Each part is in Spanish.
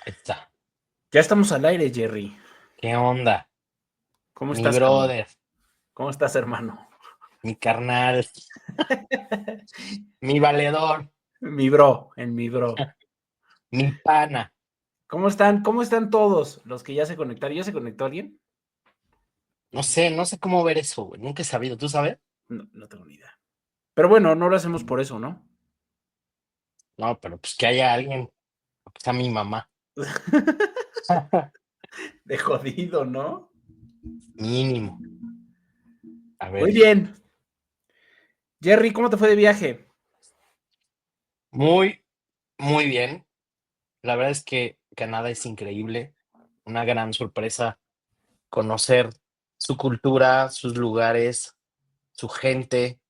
Ahí está. Ya estamos al aire, Jerry. ¿Qué onda? ¿Cómo Mi estás, cabrón? brother, ¿Cómo estás, hermano? mi carnal, mi valedor, mi bro. mi pana. ¿Cómo están? ¿Cómo están todos los que ya se conectaron? ¿Ya se conectó alguien? No sé cómo ver eso, güey. Nunca he sabido. ¿Tú sabes? No, no tengo ni idea. Pero bueno, no lo hacemos por eso, ¿no? No, pero pues que haya alguien, que sea mi mamá. De jodido, ¿no? Mínimo. A Muy ver. bien. Jerry, ¿cómo te fue de viaje? Muy, muy bien. La verdad es que Canadá es increíble. Una gran sorpresa conocer su cultura, sus lugares, su gente.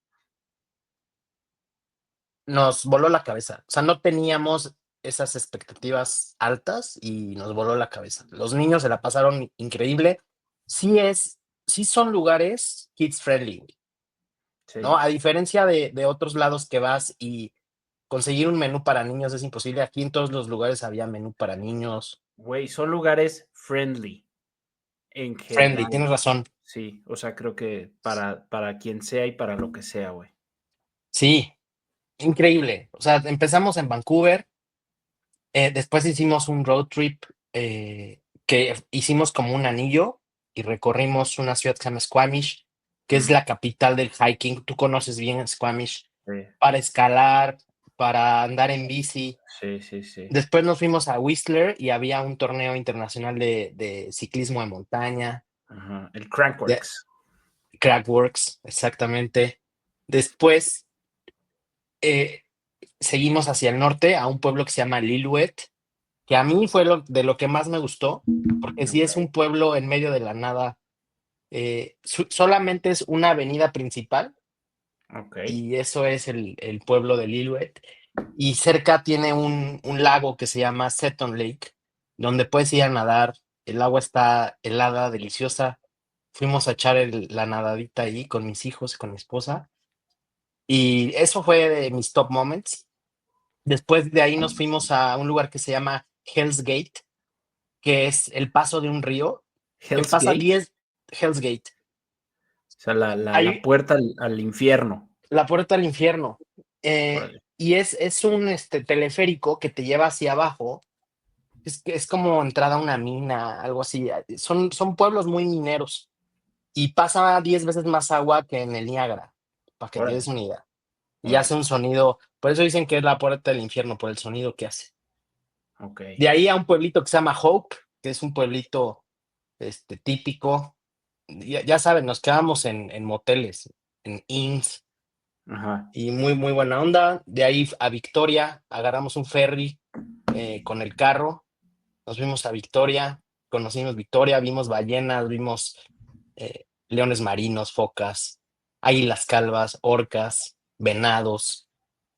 Nos voló la cabeza. O sea, no teníamos esas expectativas altas y nos voló la cabeza. Los niños se la pasaron increíble. Sí es, sí son lugares kids friendly, güey, ¿no? Sí. A diferencia de otros lados que vas y conseguir un menú para niños es imposible. Aquí en todos los lugares había menú para niños. Güey, son lugares friendly en Friendly, general. tienes razón. Sí, o sea, creo que para quien sea y para lo que sea, güey. Sí, increíble. O sea, empezamos en Vancouver. Después hicimos un road trip que hicimos como un anillo y recorrimos una ciudad que se llama Squamish, que es Mm, la capital del hiking. Tú conoces bien Squamish, sí, para escalar, para andar en bici. sí, sí, sí. Después nos fuimos a Whistler y había un torneo internacional de ciclismo de montaña, Ajá. El de Crankworks. Crackworks, exactamente. Después eh, seguimos hacia el norte a un pueblo que se llama Lillooet, que a mí fue de lo que más me gustó, porque sí es Ok, un pueblo en medio de la nada. Solamente es una avenida principal ok. y eso es el pueblo de Lillooet. Y cerca tiene un lago que se llama Seton Lake, donde puedes ir a nadar. El agua está helada, deliciosa. Fuimos a echar la nadadita ahí con mis hijos y con mi esposa. Y eso fue de mis top moments. Después de ahí nos fuimos a un lugar que se llama Hell's Gate, que es el paso de un río que Hell's pasa Gate, 10 Hell's Gate. o sea, la Hay puerta al infierno. la puerta al infierno. Órale. Y es un teleférico que te lleva hacia abajo. Es como entrada a una mina, algo así. Son pueblos muy mineros. Y pasa 10 veces más agua que en el Niágara, para que te des Órale, una idea. Y hace órale. un sonido, por eso dicen que es la puerta del infierno, por el sonido que hace. Ok. De ahí a un pueblito que se llama Hope, que es un pueblito típico. Ya saben, nos quedamos en moteles, en inns, Ajá. y muy, muy buena onda. De ahí a Victoria, agarramos un ferry con el carro, nos fuimos a Victoria, conocimos Victoria, vimos ballenas, vimos leones marinos, focas, águilas calvas, orcas, venados.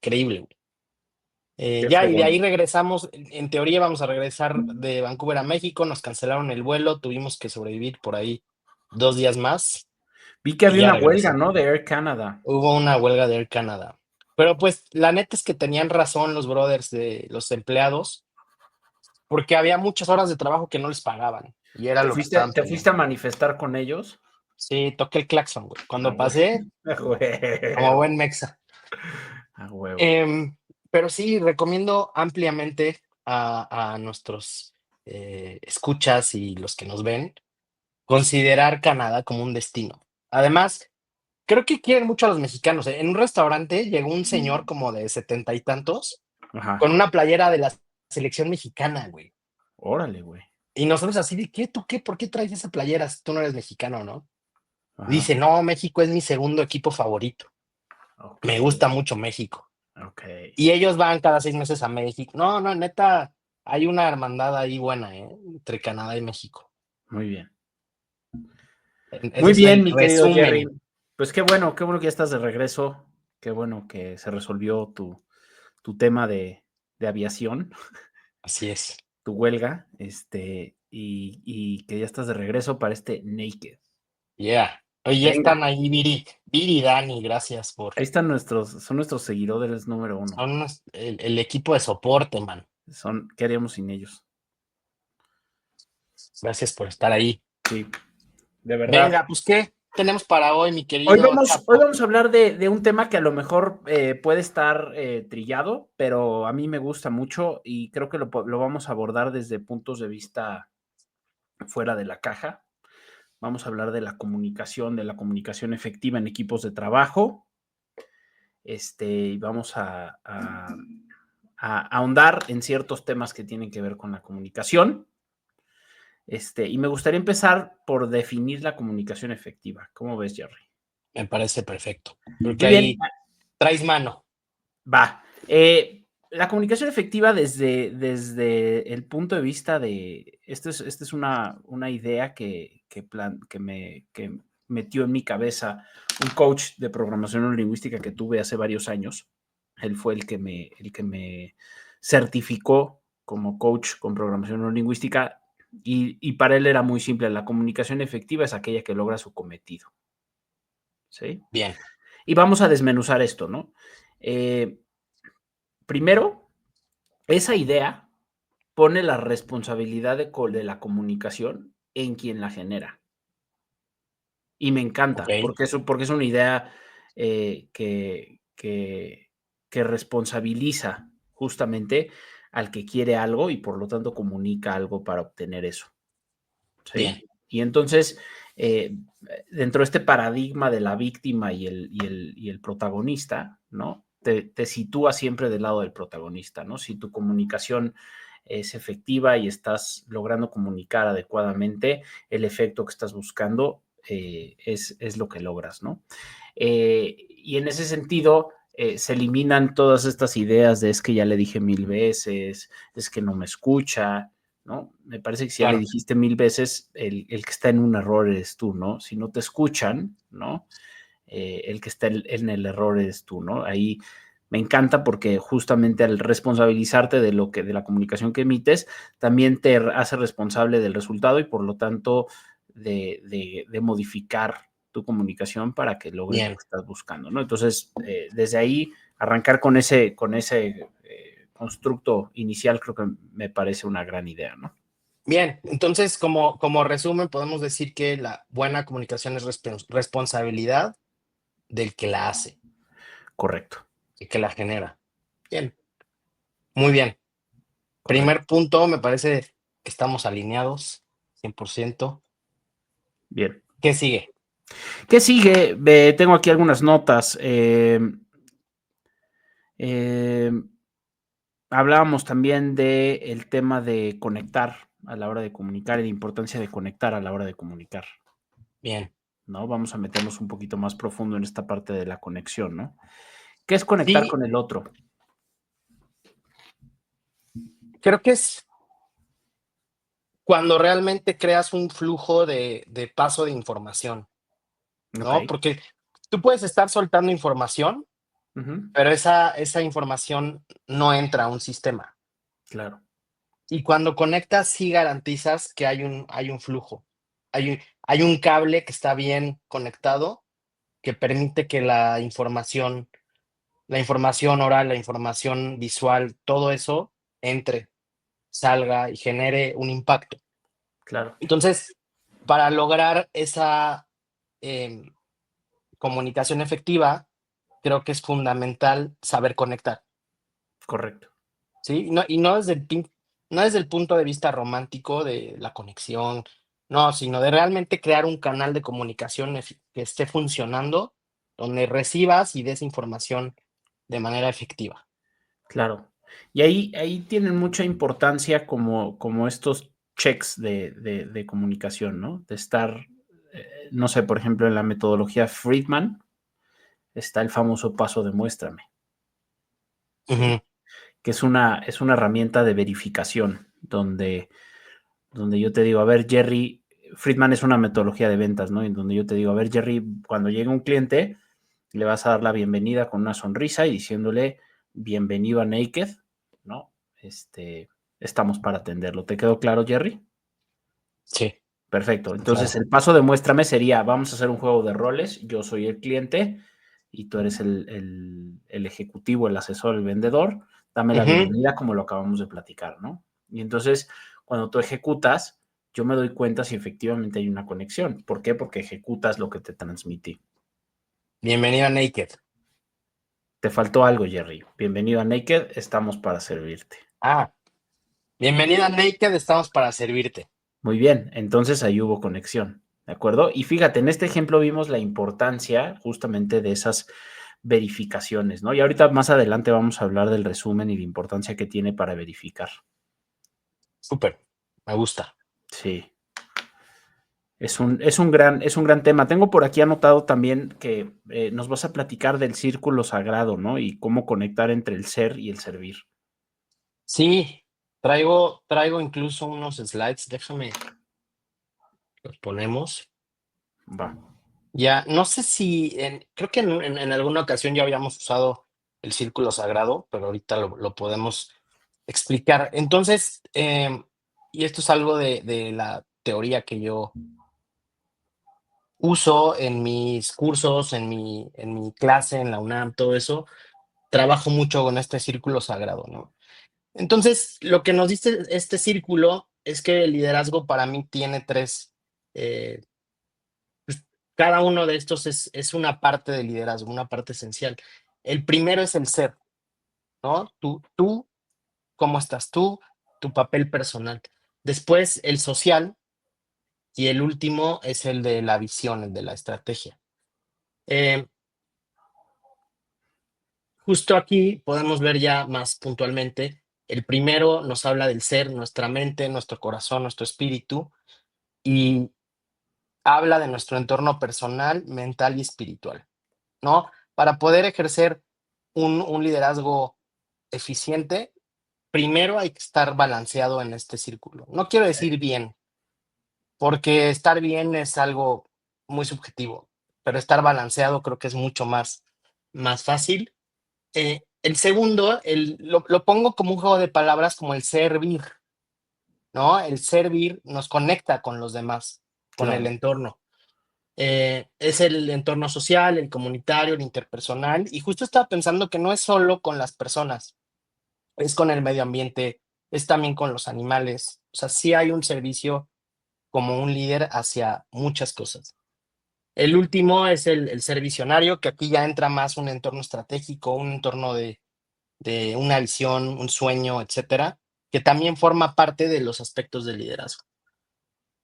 Increíble, güey. Qué Ya, y de fregón. ahí regresamos, en teoría vamos a regresar de Vancouver a México, nos cancelaron el vuelo, tuvimos que sobrevivir por ahí 2 días más Vi que y había ya una huelga, regresar. ¿no? De Air Canada. Hubo una huelga de Air Canada. Pero pues la neta es que tenían razón los brothers de los empleados, porque había muchas horas de trabajo que no les pagaban y era ¿Te lo que fuiste, estaban te fuiste a pidiendo. manifestar con ellos? Sí, toqué el claxon, güey. A Cuando hue- pasé, a como huevo. buen mexa. A huevo. Pero sí, recomiendo ampliamente a nuestros escuchas y los que nos ven considerar Canadá como un destino. Además, creo que quieren mucho a los mexicanos. En un restaurante llegó un señor como de 70 y tantos con Ajá. una playera de la selección mexicana, güey. Órale, güey. Y nosotros así de, ¿qué? ¿Tú qué? ¿Por qué traes esa playera si tú no eres mexicano, no? Dice, Ajá. no, México es mi segundo equipo favorito. Ok. Me gusta mucho México. Ok. Y ellos van cada 6 meses a México. No, no, neta, hay una hermandad ahí buena, ¿eh? Entre Canadá y México. Muy bien. Ese Muy es bien, el mi querido Jerry. resumen. Pues qué bueno que ya estás de regreso. Qué bueno que se resolvió tu tema de aviación, Así es. tu huelga, y que ya estás de regreso para este Naked. Yeah. Oye, ya Venga, están ahí, Viri y Dani, gracias por... ahí son nuestros seguidores número uno. Son el equipo de soporte, man. ¿Qué haríamos sin ellos? Gracias por estar ahí. Sí, de verdad. Venga, pues, ¿qué tenemos para hoy, mi Hoy querido vamos, hoy Chapo? vamos a hablar de un tema que a lo mejor puede estar trillado, pero a mí me gusta mucho y creo que lo vamos a abordar desde puntos de vista fuera de la caja. Vamos a hablar de la comunicación efectiva en equipos de trabajo. Y vamos a ahondar en ciertos temas que tienen que ver con la comunicación. Y me gustaría empezar por definir la comunicación efectiva. ¿Cómo ves, Jerry? Me parece perfecto. Porque Muy bien, ahí traes mano. va. La comunicación efectiva desde el punto de vista de, esta es una idea que metió en mi cabeza un coach de programación neurolingüística que tuve hace varios años. Él fue el que me certificó como coach con programación neurolingüística y para él era muy simple. La comunicación efectiva es aquella que logra su cometido. ¿Sí? Bien, Y vamos a desmenuzar esto, ¿no? Primero, esa idea pone la responsabilidad de la comunicación en quien la genera. Y me ok, encanta, porque es una idea que responsabiliza justamente al que quiere algo y por lo tanto comunica algo para obtener eso. ¿Sí? bien, Y entonces, eh, dentro de este paradigma de la víctima y el protagonista, ¿no? Te sitúa siempre del lado del protagonista, ¿no? Si tu comunicación es efectiva y estás logrando comunicar adecuadamente, el efecto que estás buscando es lo que logras, ¿no? Y en ese sentido, se eliminan todas estas ideas de es que ya le dije 1000 veces, es que no me escucha, ¿no? Me parece que si ya le claro, dijiste 1000 veces, el que está en un error eres tú, ¿no? Si no te escuchan, ¿no? El que está en el error eres tú, ¿no? Ahí me encanta porque justamente al responsabilizarte de la comunicación que emites, también te hace responsable del resultado y por lo tanto de modificar tu comunicación para que logres lo bien, que estás buscando, ¿no? Entonces, desde ahí, arrancar con ese constructo inicial creo que me parece una gran idea, ¿no? bien. Entonces, como resumen, podemos decir que la buena comunicación es responsabilidad del que la hace Correcto, y que la genera. Bien, muy bien. correcto. Primer punto, me parece que estamos alineados 100%. Bien. ¿Qué sigue? ¿Qué sigue? Tengo aquí algunas notas. Eh, Hablábamos también del tema de conectar a la hora de comunicar y la importancia de conectar a la hora de comunicar, Bien. ¿no? Vamos a meternos un poquito más profundo en esta parte de la conexión, ¿no? ¿Qué es conectar Sí, con el otro? creo que es cuando realmente creas un flujo de paso de información, Ok, ¿no? Porque tú puedes estar soltando información, ujú, pero esa información no entra a un sistema. claro, Y cuando conectas, sí garantizas que hay un flujo. Hay un cable que está bien conectado que permite que la información oral, la información visual, todo eso entre, salga y genere un impacto. claro, Entonces, para lograr esa em, comunicación efectiva, creo que es fundamental saber conectar, correcto, ¿sí? No desde el punto de vista romántico de la conexión, no, sino de realmente crear un canal de comunicación que esté funcionando, donde recibas y des información de manera efectiva. claro. Y ahí tienen mucha importancia como estos checks de comunicación, ¿no? De estar, no sé, por ejemplo, en la metodología Friedman está el famoso paso de muéstrame, ¿sí? Ujú, Que es una herramienta de verificación donde yo te digo, a ver, Jerry, Friedman es una metodología de ventas, ¿no? En donde yo te digo, a ver, Jerry, cuando llegue un cliente, le vas a dar la bienvenida con una sonrisa y diciéndole, bienvenido a Naked, ¿no? Estamos para atenderlo. ¿Te quedó claro, Jerry? sí, Perfecto. Entonces, claro. el paso de muéstrame sería, vamos a hacer un juego de roles, yo soy el cliente y tú eres el ejecutivo, el asesor, el vendedor, dame la Ujú, bienvenida como lo acabamos de platicar, ¿no? Y entonces, cuando tú ejecutas, yo me doy cuenta si efectivamente hay una conexión. ¿Por qué? Porque ejecutas lo que te transmití. Bienvenido a Naked. Te faltó algo, Jerry. Bienvenido a Naked, estamos para servirte. Ah, bienvenido a Naked, estamos para servirte. Muy bien, entonces ahí hubo conexión, ¿de acuerdo? Y fíjate, en este ejemplo vimos la importancia justamente de esas verificaciones, ¿no? Y ahorita más adelante vamos a hablar del resumen y la importancia que tiene para verificar. Súper, me gusta. Sí, es un gran tema. Tengo por aquí anotado también que nos vas a platicar del círculo sagrado, ¿no? Y cómo conectar entre el ser y el servir. Sí, traigo incluso unos slides, déjame, los ponemos. Va. Ya, no sé si, creo que en alguna ocasión ya habíamos usado el círculo sagrado, pero ahorita lo podemos explicar. Entonces, y esto es algo de la teoría que yo uso en mis cursos, en mi clase, en la UNAM, todo eso, trabajo mucho con este círculo sagrado, ¿no? Entonces, lo que nos dice este círculo es que el liderazgo para mí tiene tres, eh, pues, cada uno de estos es una parte del liderazgo, una parte esencial. El primero es el ser, ¿no? Tú, cómo estás tú, tu papel personal. Después, el social y el último es el de la visión, el de la estrategia. Eh, Justo aquí podemos ver ya más puntualmente. El primero nos habla del ser, nuestra mente, nuestro corazón, nuestro espíritu, y habla de nuestro entorno personal, mental y espiritual, ¿no? Para poder ejercer un liderazgo eficiente, primero hay que estar balanceado en este círculo. No quiero decir bien, porque estar bien es algo muy subjetivo, pero estar balanceado creo que es mucho más fácil. El segundo, lo pongo como un juego de palabras como el servir, ¿no? El servir nos conecta con los demás, con el Claro, entorno. Es el entorno social, el comunitario, el interpersonal. Y justo estaba pensando que no es solo con las personas, es con el medio ambiente, es también con los animales. O sea, sí hay un servicio como un líder hacia muchas cosas. El último es el ser visionario, que aquí ya entra más un entorno estratégico, un entorno de una visión, un sueño, etcétera, que también forma parte de los aspectos del liderazgo.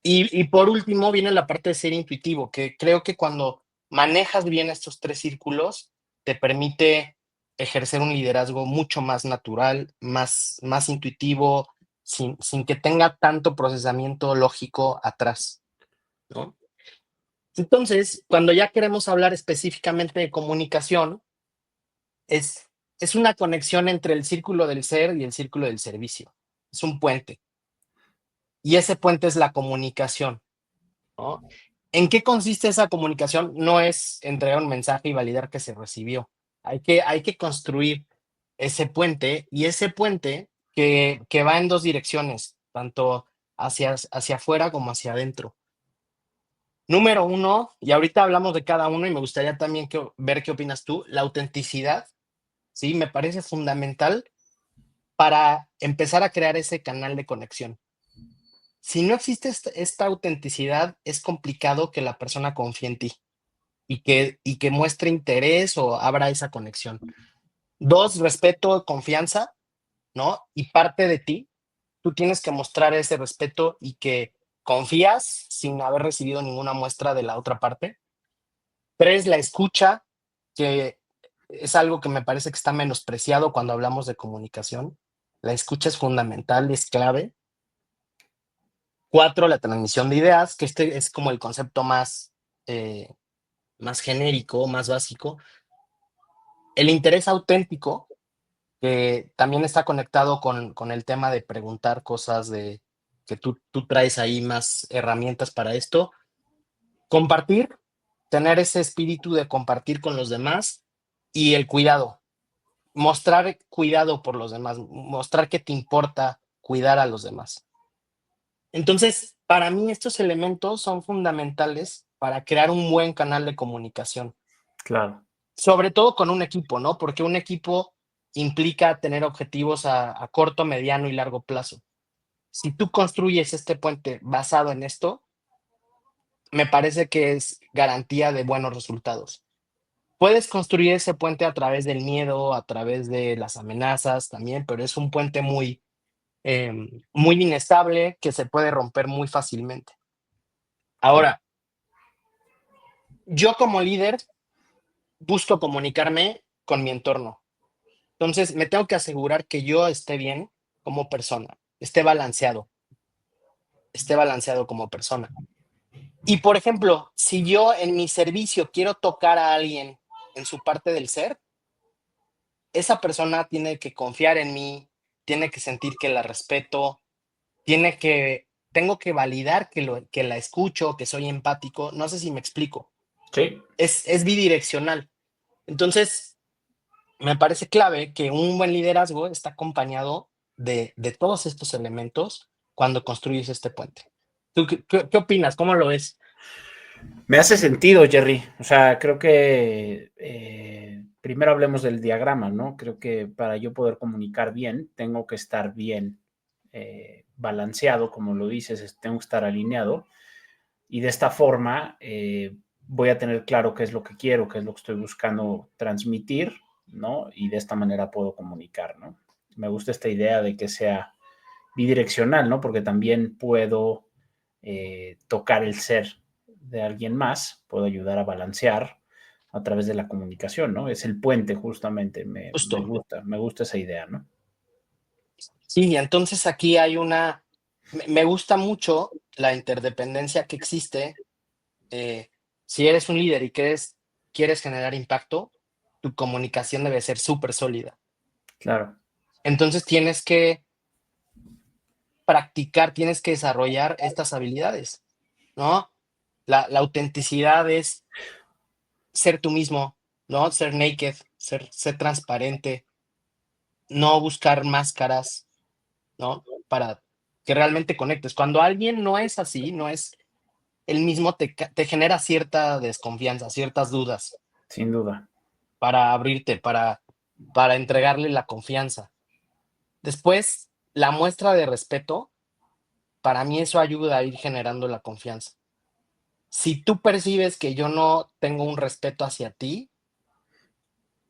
Y por último viene la parte de ser intuitivo, que creo que cuando manejas bien estos tres círculos, te permite ejercer un liderazgo mucho más natural, más intuitivo, sin que tenga tanto procesamiento lógico atrás, ¿no? Entonces, cuando ya queremos hablar específicamente de comunicación, es, es una conexión entre el círculo del ser y el círculo del servicio. Es un puente. Y ese puente es la comunicación, ¿no? ¿En qué consiste esa comunicación? No es entregar un mensaje y validar que se recibió. Hay que construir ese puente y ese puente que va en dos direcciones, tanto hacia afuera como hacia adentro. Número uno, y ahorita hablamos de cada uno y me gustaría también ver qué opinas tú, la autenticidad, ¿sí? Me parece fundamental para empezar a crear ese canal de conexión. Si no existe esta autenticidad, es complicado que la persona confíe en ti y que muestre interés o abra esa conexión. Dos, respeto, confianza, ¿no? Y parte de ti, tú tienes que mostrar ese respeto y que confías sin haber recibido ninguna muestra de la otra parte. Tres, la escucha, que es algo que me parece que está menospreciado cuando hablamos de comunicación. La escucha es fundamental, es clave. Cuatro, la transmisión de ideas, que este es como el concepto más genérico, más básico. El interés auténtico, que también está conectado con el tema de preguntar cosas, de que tú traes ahí más herramientas para esto. Compartir, tener ese espíritu de compartir con los demás y el cuidado, mostrar cuidado por los demás, mostrar que te importa cuidar a los demás. Entonces, para mí estos elementos son fundamentales para crear un buen canal de comunicación, claro. sobre todo con un equipo, ¿no? Porque un equipo implica tener objetivos a corto, mediano y largo plazo. Si tú construyes este puente basado en esto, me parece que es garantía de buenos resultados. Puedes construir ese puente a través del miedo, a través de las amenazas también, pero es un puente muy inestable que se puede romper muy fácilmente. Sí. Ahora, yo como líder busco comunicarme con mi entorno. Entonces, me tengo que asegurar que yo esté bien como persona, esté balanceado como persona. Y por ejemplo, si yo en mi servicio quiero tocar a alguien en su parte del ser, esa persona tiene que confiar en mí, tiene que sentir que la respeto, tengo que validar que la escucho, que soy empático. No sé si me explico. Sí. Es bidireccional. Entonces, me parece clave que un buen liderazgo está acompañado de todos estos elementos cuando construyes este puente. ¿Tú qué opinas? ¿Cómo lo ves? Me hace sentido, Jerry. O sea, creo que primero hablemos del diagrama, ¿no? Creo que para yo poder comunicar bien, tengo que estar bien balanceado, como lo dices, tengo que estar alineado. Y de esta forma voy a tener claro qué es lo que quiero, qué es lo que estoy buscando transmitir, ¿no? Y de esta manera puedo comunicar, ¿no? Me gusta esta idea de que sea bidireccional, ¿no? Porque también puedo tocar el ser de alguien más, puedo ayudar a balancear a través de la comunicación, ¿no? Es el puente justamente, Justo. me gusta esa idea, ¿no? Sí, y entonces aquí me gusta mucho la interdependencia que existe. eh, si eres un líder y quieres generar impacto, tu comunicación debe ser súper sólida. Claro. Entonces tienes que practicar, tienes que desarrollar estas habilidades, ¿no? La autenticidad es ser tú mismo, ¿no? Ser naked, ser transparente, no buscar máscaras, ¿no? Para que realmente conectes. Cuando alguien no es así, no es el mismo, te genera cierta desconfianza, ciertas dudas Sin duda. para abrirte, para entregarle la confianza. Después, la muestra de respeto, para mí eso ayuda a ir generando la confianza. Si tú percibes que yo no tengo un respeto hacia ti,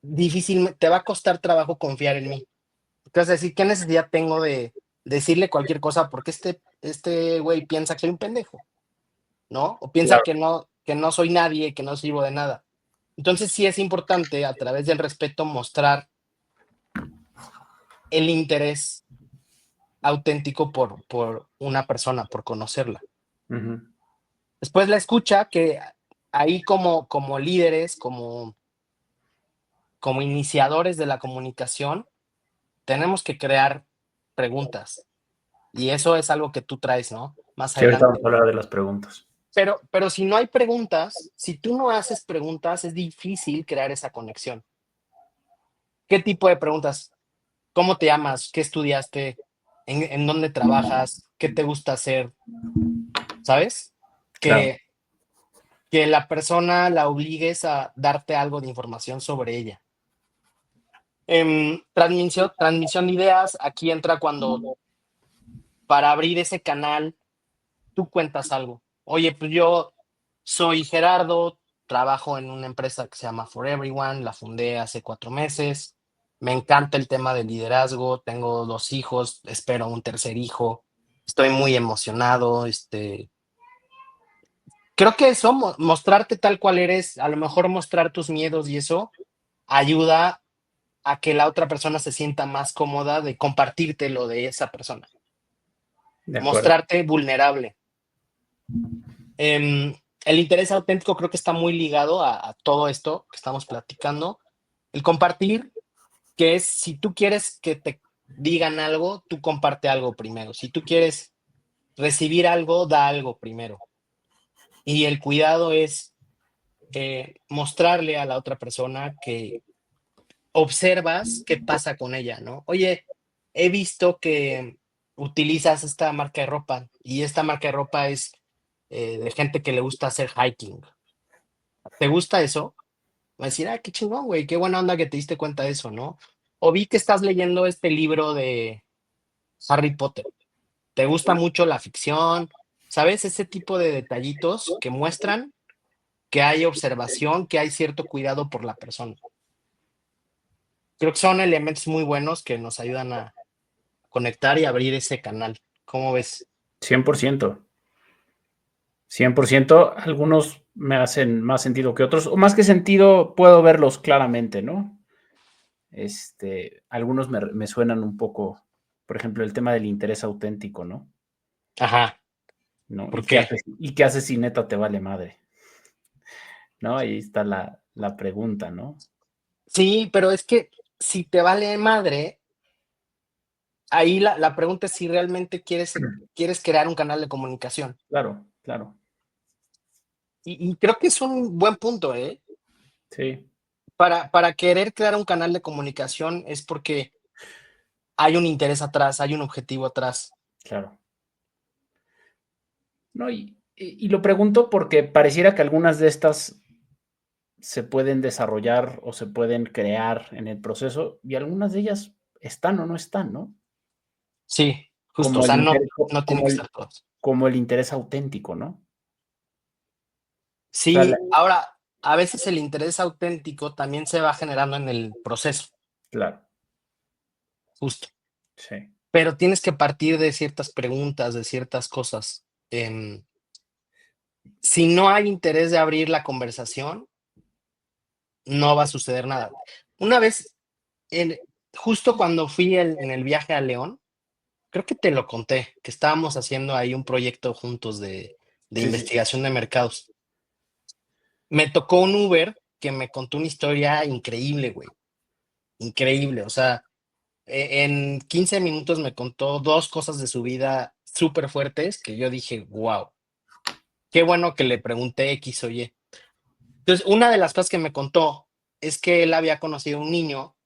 difícilmente te va a costar trabajo confiar en mí. Te vas a decir, ¿qué necesidad tengo de decirle cualquier cosa? Porque este güey piensa que soy un pendejo, ¿no? O piensa Claro. que no soy nadie, que no sirvo de nada. Entonces sí es importante a través del respeto mostrar el interés auténtico por una persona, por conocerla. Ujú. Después la escucha, que ahí como líderes, como iniciadores de la comunicación, tenemos que crear preguntas. Y eso es algo que tú traes, ¿no? Más Sí, ahorita vamos adelante. a hablar de las preguntas. Pero si no hay preguntas, si tú no haces preguntas, es difícil crear esa conexión. ¿Qué tipo de preguntas? ¿Cómo te llamas? ¿Qué estudiaste? ¿En dónde trabajas? ¿Qué te gusta hacer? ¿Sabes? Claro. Que, que la persona la obligues a darte algo de información sobre ella. Transmisión de ideas, aquí entra cuando para abrir ese canal tú cuentas algo. Oye, pues yo soy Gerardo, trabajo en una empresa que se llama For Everyone, la fundé hace 4 meses. Me encanta el tema del liderazgo, tengo 2 hijos, espero un tercer hijo. Estoy muy emocionado. Creo que eso, mostrarte tal cual eres, a lo mejor mostrar tus miedos y eso ayuda a que la otra persona se sienta más cómoda de compartirte lo de esa persona, De acuerdo. mostrarte vulnerable. Em, el interés auténtico creo que está muy ligado a todo esto que estamos platicando. El compartir, que es si tú quieres que te digan algo, tú comparte algo primero. Si tú quieres recibir algo, da algo primero. Y el cuidado es mostrarle a la otra persona que observas qué pasa con ella, ¿no? Oye, he visto que utilizas esta marca de ropa y esta marca de ropa es de gente que le gusta hacer hiking. ¿Te gusta eso? Va a decir, ah, qué chingón, güey, qué buena onda que te diste cuenta de eso, ¿no? O vi que estás leyendo este libro de Harry Potter. te gusta mucho la ficción, ¿sabes? Ese tipo de detallitos que muestran que hay observación, que hay cierto cuidado por la persona. Creo que son elementos muy buenos que nos ayudan a conectar y abrir ese canal. ¿Cómo ves? 100%. 100%, algunos me hacen más sentido que otros, o más que sentido, puedo verlos claramente, ¿no? Algunos me suenan un poco, por ejemplo, el tema del interés auténtico, ¿no? Ajá, ¿No? ¿por qué? ¿Y qué haces si neta te vale madre? ¿No? Ahí está la pregunta, ¿no? Sí, pero es que si te vale madre, ahí la pregunta es si realmente quieres crear un canal de comunicación. Claro, claro. Y creo que es un buen punto, ¿eh? Sí, Para querer crear un canal de comunicación es porque hay un interés atrás, hay un objetivo atrás. claro. No, y lo pregunto porque pareciera que algunas de estas se pueden desarrollar o se pueden crear en el proceso y algunas de ellas están o no están, ¿no? Sí, justo, o Como el sea, interés, no tiene que estar todos. como el interés auténtico, ¿no? O sea, Sí, ahora, a veces el interés auténtico también se va generando en el proceso, claro, justo, sí, pero tienes que partir de ciertas preguntas, de ciertas cosas. Si no hay interés de abrir la conversación, no va a suceder nada. Una vez, en justo cuando fui en el viaje a León, creo que te lo conté, que estábamos haciendo ahí un proyecto juntos de sí, sí, sí. investigación de mercados. Me tocó un Uber que me contó una historia increíble, güey, increíble. O sea, en 15 minutos me contó 2 cosas de su vida súper fuertes que yo dije: "Guau, qué bueno que le pregunté X o Y". Entonces, una de las cosas que me contó es que él había conocido un niño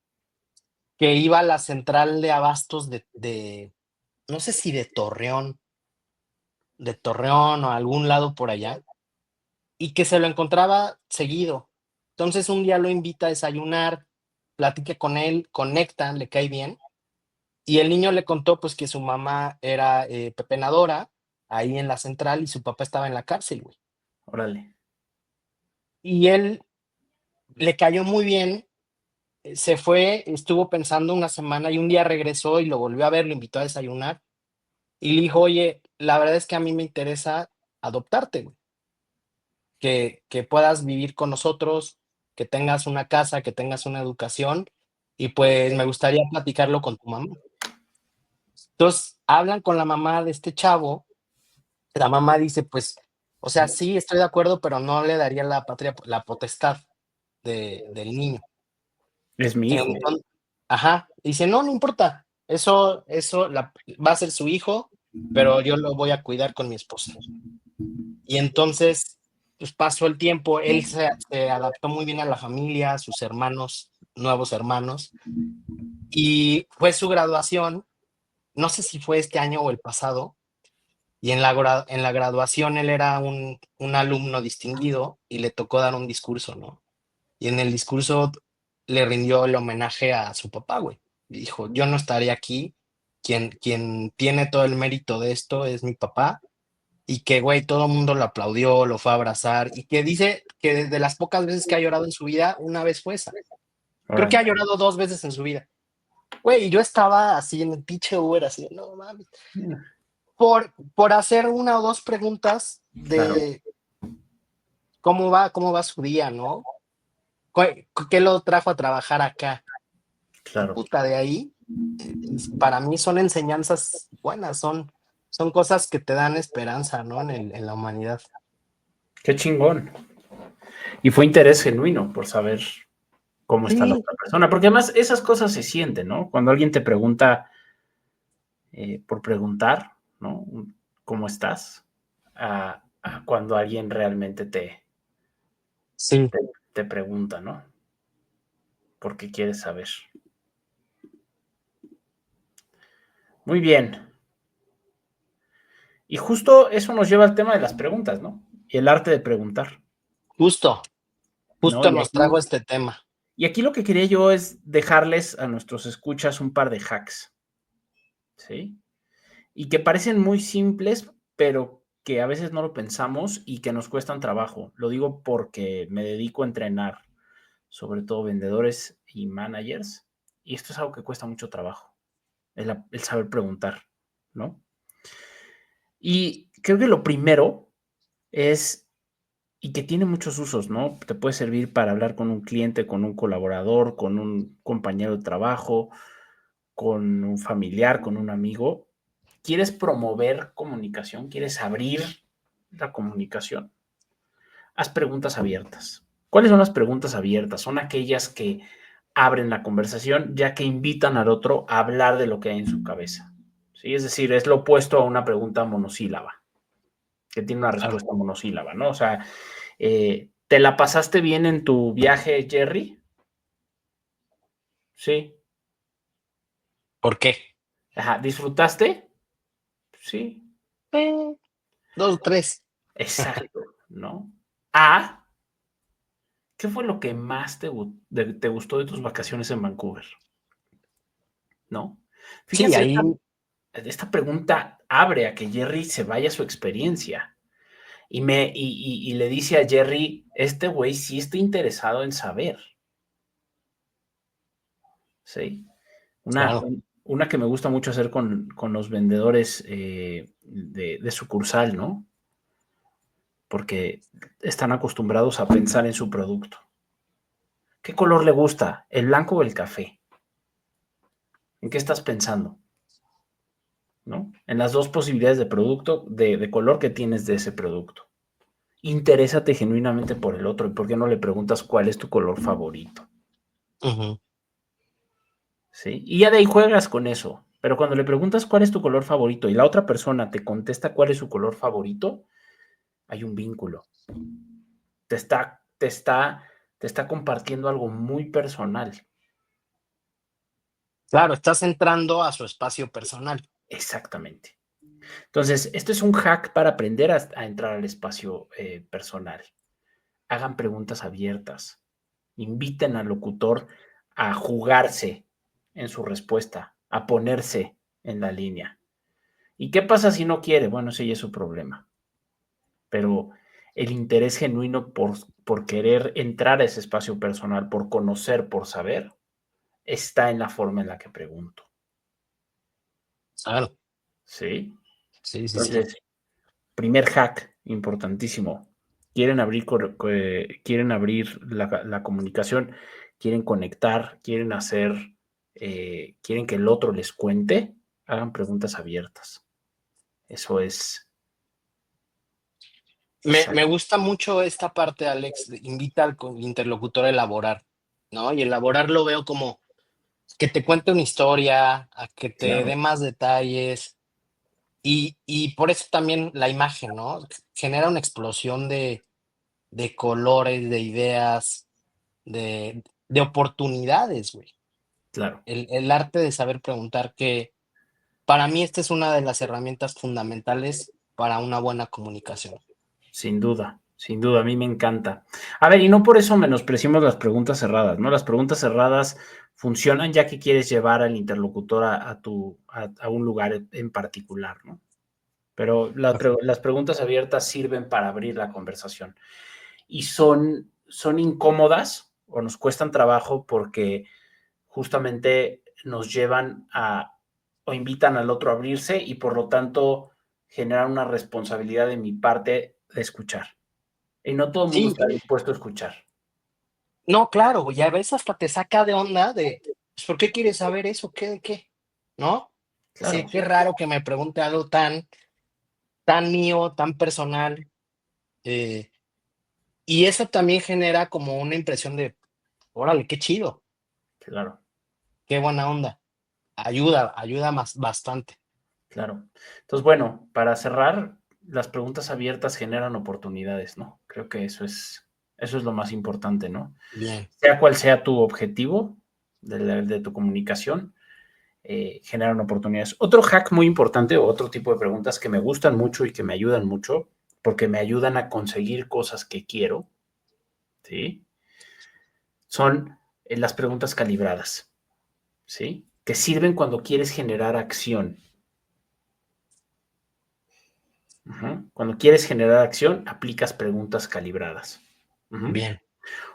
que iba a la central de abastos de no sé si de Torreón o algún lado por allá, y que se lo encontraba seguido. Entonces, un día lo invita a desayunar, platica con él, conectan, le cae bien, y el niño le contó, pues, que su mamá era, pepenadora ahí en la central y su papá estaba en la cárcel, güey. Órale. Y él le cayó muy bien, se fue, estuvo pensando una semana y un día regresó y lo volvió a ver, lo invitó a desayunar y le dijo: "Oye, la verdad es que a mí me interesa adoptarte, güey, que puedas vivir con nosotros, que tengas una casa, que tengas una educación y, pues, me gustaría platicarlo con tu mamá". Entonces, hablan con la mamá de este chavo. La mamá dice: "Pues, o sea, sí, estoy de acuerdo, pero no le daría la potestad del niño". Es mi hijo. Enton ajá, dice: "No, no importa, eso va a ser su hijo, pero yo lo voy a cuidar con mi esposa". Y entonces, pues, pasó el tiempo, él se adaptó muy bien a la familia, a sus hermanos, nuevos hermanos, y fue su graduación, no sé si fue este año o el pasado. Y en la graduación él era un alumno distinguido y le tocó dar un discurso, ¿no? Y en el discurso le rindió el homenaje a su papá, güey. Y dijo: "Yo no estaría aquí, quien tiene todo el mérito de esto es mi papá", y que, güey, todo el mundo lo aplaudió, lo fue a abrazar, y que dice que de las pocas veces que ha llorado en su vida, una vez fue esa. Creo que Órale. ha llorado 2 veces en su vida. Güey, y yo estaba así en el pinche Uber, así de: "No mames". Por hacer una o 2 preguntas Claro, de cómo va su día, ¿no? ¿Qué lo trajo a trabajar acá? Y claro. puta, de ahí, para mí son enseñanzas buenas, son cosas que te dan esperanza, ¿no? En la humanidad. Qué chingón. Y fue interés genuino por saber cómo está la Sí, otra persona, porque además esas cosas se sienten, ¿no? Cuando alguien te pregunta por preguntar, ¿no? ¿Cómo estás? A cuando alguien realmente sí, te, te pregunta, ¿no? Porque quieres saber. Muy bien. Y justo eso nos lleva al tema de las preguntas, ¿no? Y el arte de preguntar, justo, ¿no? justo nos trajo este tema. Y aquí lo que quería yo es dejarles a nuestros escuchas un par de hacks, ¿sí? y que parecen muy simples, pero que a veces no lo pensamos y que nos cuestan trabajo. Lo digo porque me dedico a entrenar, sobre todo vendedores y managers, y esto es algo que cuesta mucho trabajo, el saber preguntar, ¿no? Y creo que lo primero es, y que tiene muchos usos, ¿no? Te puede servir para hablar con un cliente, con un colaborador, con un compañero de trabajo, con un familiar, con un amigo. ¿Quieres promover comunicación? ¿Quieres abrir la comunicación? Haz preguntas abiertas. ¿Cuáles son las preguntas abiertas? Son aquellas que abren la conversación, ya que invitan al otro a hablar de lo que hay en su cabeza. ¿Sí? Es decir, es lo opuesto a una pregunta monosílaba, que tiene una Claro. respuesta monosílaba, ¿no? O sea, ¿te la pasaste bien en tu viaje, Jerry? Sí. ¿Por qué? Ajá. ¿Disfrutaste? Sí. Eh, dos, tres. Exacto, ¿no? A, ¿qué fue lo que más te gustó de tus vacaciones en Vancouver? ¿No? Sí, Fíjense, ahí, esta pregunta abre a que Jerry se vaya a su experiencia y le dice a Jerry, este güey sí está interesado en saber, ¿sí? Una, claro. una que me gusta mucho hacer con los vendedores de sucursal, ¿no? Porque están acostumbrados a pensar en su producto. ¿Qué color le gusta? ¿El blanco o el café? ¿En qué estás pensando? ¿No? En las dos posibilidades de producto, de color que tienes de ese producto. Interésate genuinamente por el otro y por qué no le preguntas cuál es tu color favorito. Ujú. ¿Sí? Y ya de ahí juegas con eso. Pero cuando le preguntas cuál es tu color favorito y la otra persona te contesta cuál es su color favorito, hay un vínculo. Te está, te está, te está compartiendo algo muy personal. Claro, estás entrando a su espacio personal. Exactamente. Entonces, esto es un hack para aprender a entrar al espacio personal. Hagan preguntas abiertas. Inviten al locutor a jugarse en su respuesta, a ponerse en la línea. ¿Y qué pasa si no quiere? Bueno, ese ya es su problema. Pero el interés genuino por querer entrar a ese espacio personal, por conocer, por saber, está en la forma en la que pregunto. Claro. ¿Sí? Sí, sí, sí. Entonces, primer hack importantísimo. Quieren abrir la comunicación, quieren conectar, quieren que el otro les cuente, hagan preguntas abiertas. Eso es Me exacto. gusta mucho esta parte, Alex, invita al interlocutor a elaborar, ¿no? Y elaborar lo veo como que te cuente una historia, a que te dé Claro, más detalles, y por eso también la imagen, ¿no? Genera una explosión de colores, de ideas, de oportunidades, güey. claro. El arte de saber preguntar, que para mí esta es una de las herramientas fundamentales para una buena comunicación. Sin duda, a mí me encanta. A ver, y no por eso menospreciamos las preguntas cerradas, ¿no? Las preguntas cerradas funcionan ya que quieres llevar al interlocutor a un lugar en particular, ¿no? Pero las preguntas abiertas sirven para abrir la conversación y son incómodas o nos cuestan trabajo porque justamente nos llevan a o invitan al otro a abrirse y por lo tanto generan una responsabilidad de mi parte de escuchar. Y no todo el mundo Sí, está dispuesto a escuchar. no, claro, y a veces hasta te saca de onda de, pues, ¿por qué quieres saber eso? ¿Qué de qué? ¿No? Sí, Claro, qué raro que me pregunte algo tan mío, tan personal, eh, y eso también genera como una impresión de, órale, qué chido, claro, qué buena onda. Ayuda más bastante. claro. Entonces, bueno, para cerrar, las preguntas abiertas generan oportunidades, ¿no? Creo que eso es lo más importante, ¿no? Bien, Sea cual sea tu objetivo de tu comunicación, generan oportunidades. Otro hack muy importante o otro tipo de preguntas que me gustan mucho y que me ayudan mucho, porque me ayudan a conseguir cosas que quiero, ¿sí? Son las preguntas calibradas, ¿sí? Que sirven cuando quieres generar acción. Ujú. Cuando quieres generar acción, aplicas preguntas calibradas. Ujú. Bien.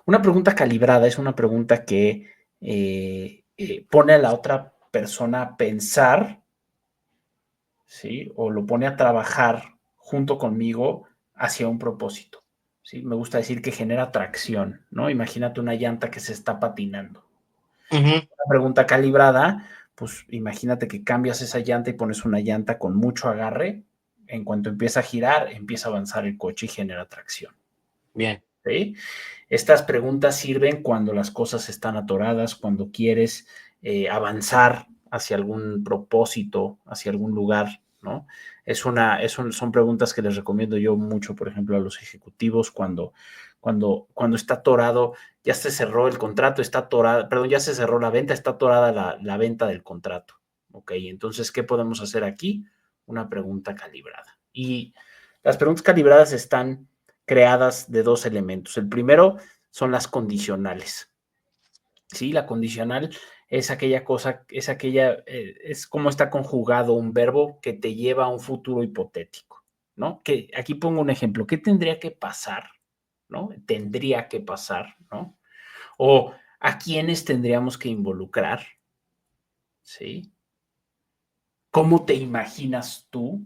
Una pregunta calibrada es una pregunta que pone a la otra persona a pensar, ¿sí? O lo pone a trabajar junto conmigo hacia un propósito, ¿sí? Me gusta decir que genera tracción, ¿no? Imagínate una llanta que se está patinando. Ujú. Una pregunta calibrada, pues imagínate que cambias esa llanta y pones una llanta con mucho agarre. En cuanto empieza a girar, empieza a avanzar el coche y genera tracción. Bien. ¿Sí? Estas preguntas sirven cuando las cosas están atoradas, cuando quieres avanzar hacia algún propósito, hacia algún lugar, ¿no? Son preguntas que les recomiendo yo mucho, por ejemplo, a los ejecutivos cuando está atorado, ya se cerró el contrato, está atorada, perdón, ya se cerró la venta, está atorada la venta del contrato. Ok, entonces, ¿qué podemos hacer aquí? Una pregunta calibrada. Y las preguntas calibradas están creadas de dos elementos. El primero son las condicionales. Sí, la condicional es aquella cosa, es como está conjugado un verbo que te lleva a un futuro hipotético, ¿no? Que aquí pongo un ejemplo. ¿Qué tendría que pasar? ¿No? Tendría que pasar, ¿no? O a quiénes tendríamos que involucrar, ¿sí? ¿Cómo te imaginas tú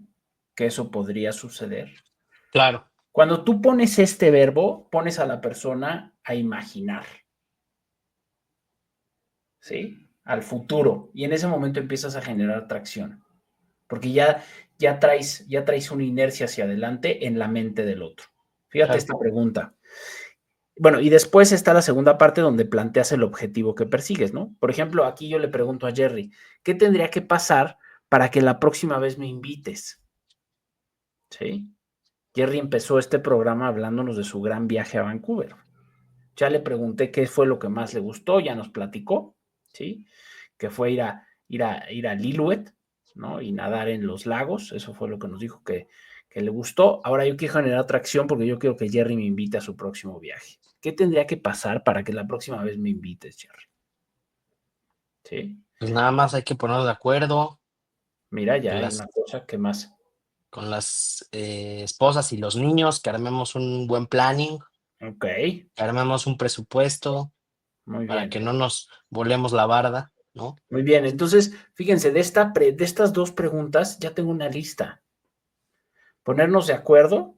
que eso podría suceder? Claro. Cuando tú pones este verbo, pones a la persona a imaginar, ¿sí? Al futuro. Y en ese momento empiezas a generar tracción, porque ya traes una inercia hacia adelante en la mente del otro. Fíjate Claro. esta pregunta. Bueno, y después está la segunda parte donde planteas el objetivo que persigues, ¿no? Por ejemplo, aquí yo le pregunto a Jerry, ¿qué tendría que pasar para que la próxima vez me invites? ¿Sí? Jerry empezó este programa hablándonos de su gran viaje a Vancouver. Ya le pregunté qué fue lo que más le gustó, ya nos platicó, ¿sí? Que fue ir a Lillooet, ¿no? Y nadar en los lagos, eso fue lo que nos dijo que le gustó. Ahora yo quiero generar atracción porque yo quiero que Jerry me invite a su próximo viaje. ¿Qué tendría que pasar para que la próxima vez me invites, Jerry? ¿Sí? Pues nada más hay que ponernos de acuerdo Mira, ya con hay las, una cosa que más. con las esposas y los niños, que armemos un buen planning, Ok, que armemos un presupuesto muy para bien. que no nos volemos la barda, ¿no? Muy bien, entonces, fíjense, de estas dos preguntas ya tengo una lista. Ponernos de acuerdo.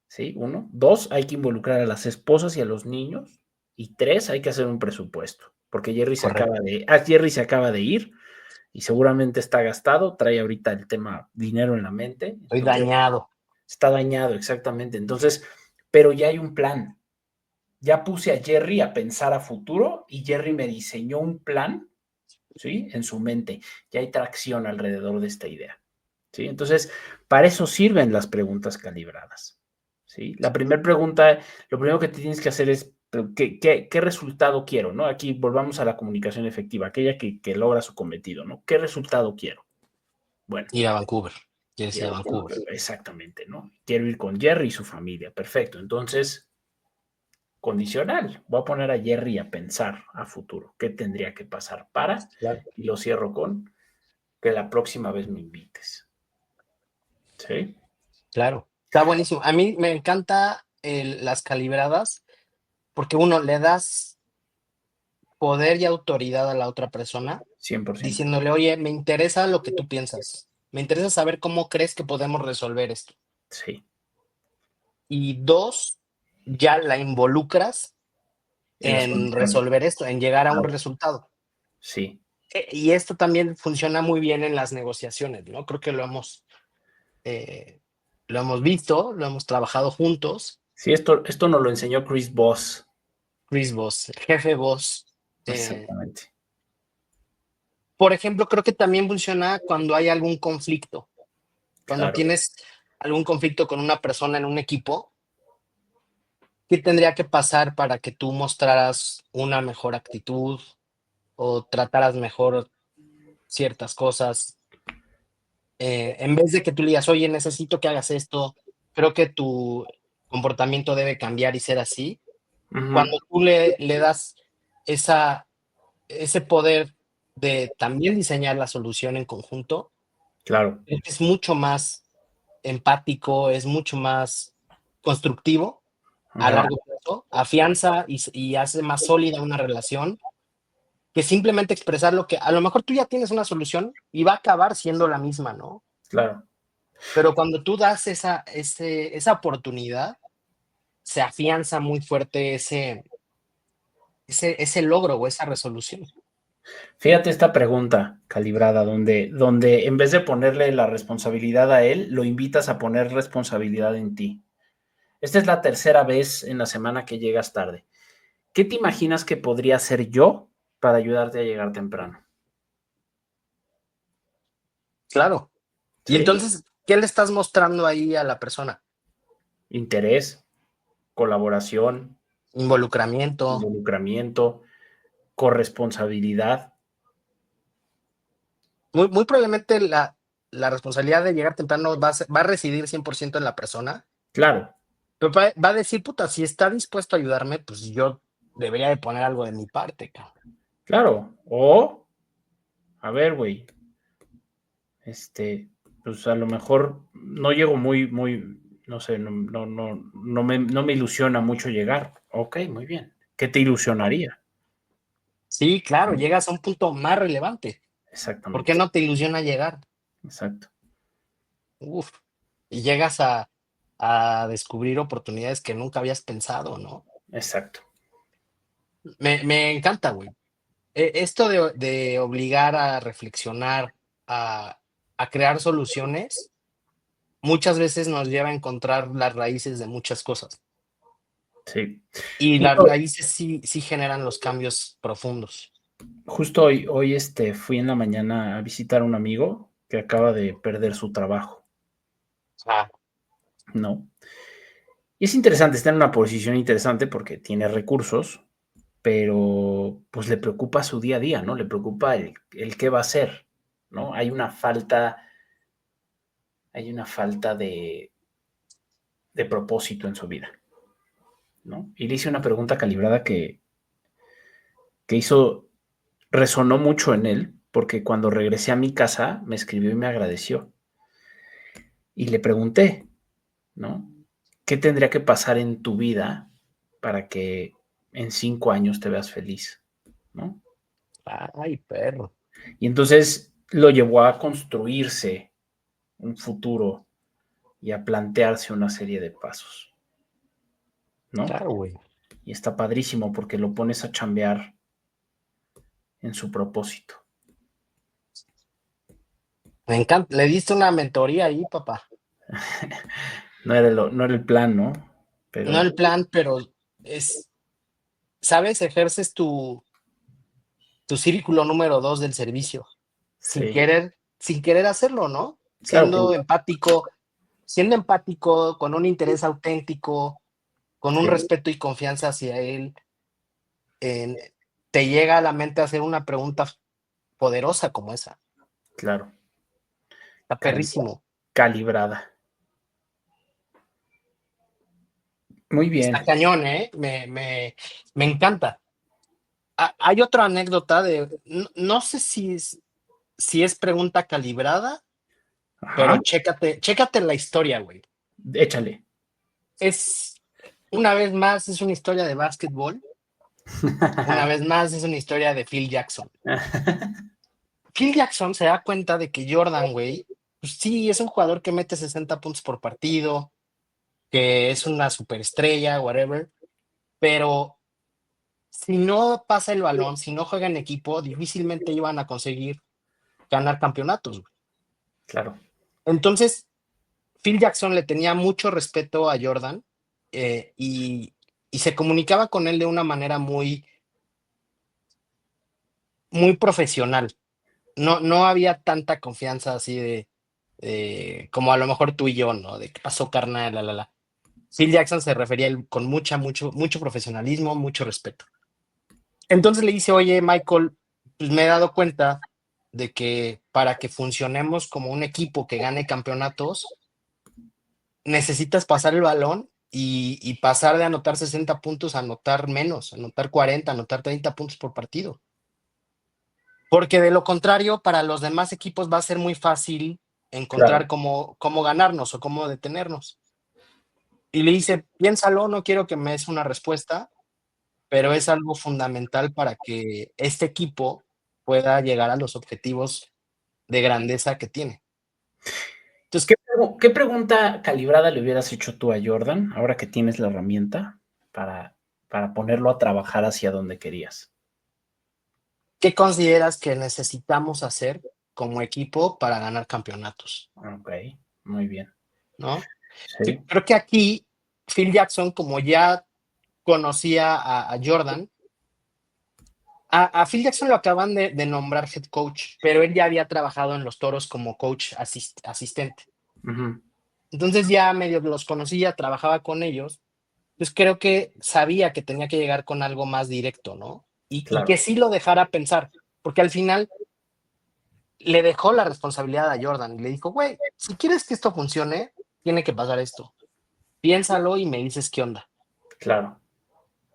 ¿Sí? Uno. Dos, hay que involucrar a las esposas y a los niños. Y tres, hay que hacer un presupuesto, porque Correcto. Jerry se acaba de ir y seguramente está gastado, trae ahorita el tema dinero en la mente, Estoy entonces dañado. está dañado, exactamente. Entonces, pero ya hay un plan. Ya puse a Jerry a pensar a futuro y Jerry me diseñó un plan, ¿sí? En su mente. Ya hay tracción alrededor de esta idea. ¿Sí? Entonces, para eso sirven las preguntas calibradas. ¿Sí? La primera pregunta, lo primero que tienes que hacer es, ¿qué resultado quiero? ¿No? Aquí volvamos a la comunicación efectiva, aquella que logra su cometido, ¿no? ¿Qué resultado quiero? Bueno, Ir a Vancouver. ¿Quieres ir a quiero, Vancouver? exactamente, ¿no? Quiero ir con Jerry y su familia, perfecto. Entonces, condicional, voy a poner a Jerry a pensar a futuro, ¿qué tendría que pasar para? Claro. Y lo cierro con que la próxima vez me invites. ¿Sí? Claro. Está buenísimo. A mí me encanta las calibradas porque uno le das poder y autoridad a la otra persona 100%. diciéndole, oye, me interesa lo que tú piensas. Me interesa saber cómo crees que podemos resolver esto. Sí, Y dos, ya la involucras en la en solución. resolver esto, en llegar a un Claro, resultado. sí. Y esto también funciona muy bien en las negociaciones, ¿no? Creo que eh, lo hemos visto, lo hemos trabajado juntos. Sí, esto nos lo enseñó Chris Voss. Chris Voss, el jefe Voss. eh, Exactamente. por ejemplo, creo que también funciona cuando hay algún conflicto. Cuando Claro. tienes algún conflicto con una persona en un equipo, ¿qué tendría que pasar para que tú mostraras una mejor actitud o trataras mejor ciertas cosas? En vez de que tú le digas, oye, necesito que hagas esto, creo que tu comportamiento debe cambiar y ser así. Ujú, Cuando tú le das esa, ese poder de también diseñar la solución en conjunto, claro. creo que es mucho más. empático, es mucho más constructivo a Ajá, largo plazo, afianza y hace más sólida una relación que simplemente expresar lo que a lo mejor tú ya tienes una solución y va a acabar siendo la misma, ¿no? claro. Pero cuando tú das esa oportunidad, se afianza muy fuerte ese logro o esa resolución. Fíjate esta pregunta calibrada, donde en vez de ponerle la responsabilidad a él, lo invitas a poner responsabilidad en ti. Esta es la tercera vez en la semana que llegas tarde. ¿Qué te imaginas que podría hacer yo para ayudarte a llegar temprano? Claro. Y ¿Sí? entonces, ¿qué le estás mostrando ahí a la persona? Interés, colaboración, Involucramiento. involucramiento, corresponsabilidad. Muy probablemente la responsabilidad de llegar temprano va a residir 100% en la persona, Claro, pero va a decir, puta, si está dispuesto a ayudarme, pues yo debería de poner algo de mi parte, cabrón. claro. O, a ver, güey, este, pues a lo mejor no llego no sé, no me ilusiona mucho llegar. Ok, muy bien. ¿Qué te ilusionaría? Sí, claro, ¿No? llegas a un punto más relevante. ¿Por qué Exactamente, no te ilusiona llegar? exacto, Uf, y llegas a descubrir oportunidades que nunca habías pensado, ¿no? exacto. Me encanta, güey. Esto de obligar a reflexionar, a, a crear soluciones, muchas veces nos lleva a encontrar las raíces de muchas cosas. Sí. Y las Justo, raíces sí generan los cambios profundos. justo hoy fui en la mañana a visitar a un amigo que acaba de perder su trabajo, Ah, ¿no? Y es interesante, está en una posición interesante porque tiene recursos, pero pues le preocupa su día a día, ¿no? Le preocupa el qué va a hacer, ¿no? Hay una falta de propósito en su vida, ¿no? Y le hice una pregunta calibrada que resonó mucho en él, porque cuando regresé a mi casa me escribió y me agradeció. Y le pregunté, ¿no? ¿Qué tendría que pasar en tu vida para que en 5 años te veas feliz, ¿no? ay, perro. Y entonces lo llevó a construirse un futuro y a plantearse una serie de pasos, ¿no? Claro, güey. Y está padrísimo porque lo pones a chambear en su propósito. Me encanta. Le diste una mentoría ahí, papá. No era el plan, ¿no? No Pero el plan, pero es, ¿sabes? Ejerces tu círculo número 2 del servicio, sí, sin querer hacerlo, ¿no? claro, con, Siendo empático, con un interés auténtico, con un sí, respeto y confianza hacia él, en- te llega a la mente hacer una pregunta poderosa como esa. claro, Está calibra, perrísimo, calibrada. Muy está bien. cañón, ¿eh? Me encanta. Hay otra anécdota no sé si es pregunta calibrada, pero Ajá, chécate la historia, güey. échale. Es, una vez más, es una historia de básquetbol. Una vez más, es una historia de Phil Jackson. Phil Jackson se da cuenta de que Jordan, güey, pues sí, es un jugador que mete 60 puntos por partido, que es una superestrella, whatever, pero si no pasa el balón, si no juega en equipo, difícilmente iban a conseguir ganar campeonatos, güey. Claro, Entonces, Phil Jackson le tenía mucho respeto a Jordan, y se comunicaba con él de una manera muy profesional. No había tanta confianza así como a lo mejor tú y yo, ¿no? De qué pasó, carnal, la. Phil Jackson se refería a él con mucho profesionalismo, mucho respeto. Entonces le dice, oye, Michael, pues me he dado cuenta de que para que funcionemos como un equipo que gane campeonatos, necesitas pasar el balón y pasar de anotar 60 puntos a anotar menos, anotar 40, anotar 30 puntos por partido. Porque de lo contrario, para los demás equipos va a ser muy fácil. encontrar Claro. cómo ganarnos o cómo detenernos. Y le dice, piénsalo, no quiero que me des una respuesta, pero es algo fundamental para que este equipo pueda llegar a los objetivos de grandeza que tiene. Entonces, ¿Qué pregunta calibrada le hubieras hecho tú a Jordan, ahora que tienes la herramienta para, para ponerlo a trabajar hacia donde querías? ¿qué consideras que necesitamos hacer como equipo para ganar campeonatos? Ok, muy bien. ¿No? Sí. Creo que aquí Phil Jackson, como ya conocía a Jordan, a Phil Jackson lo acaban de nombrar head coach, pero él ya había trabajado en los Toros como coach asistente. Ujú. Entonces ya medio los conocía, trabajaba con ellos. Pues creo que sabía que tenía que llegar con algo más directo, ¿no? Y Claro, que sí lo dejara pensar, porque al final le dejó la responsabilidad a Jordan y le dijo, güey, si quieres que esto funcione, tiene que pasar esto. Piénsalo y me dices qué onda. claro.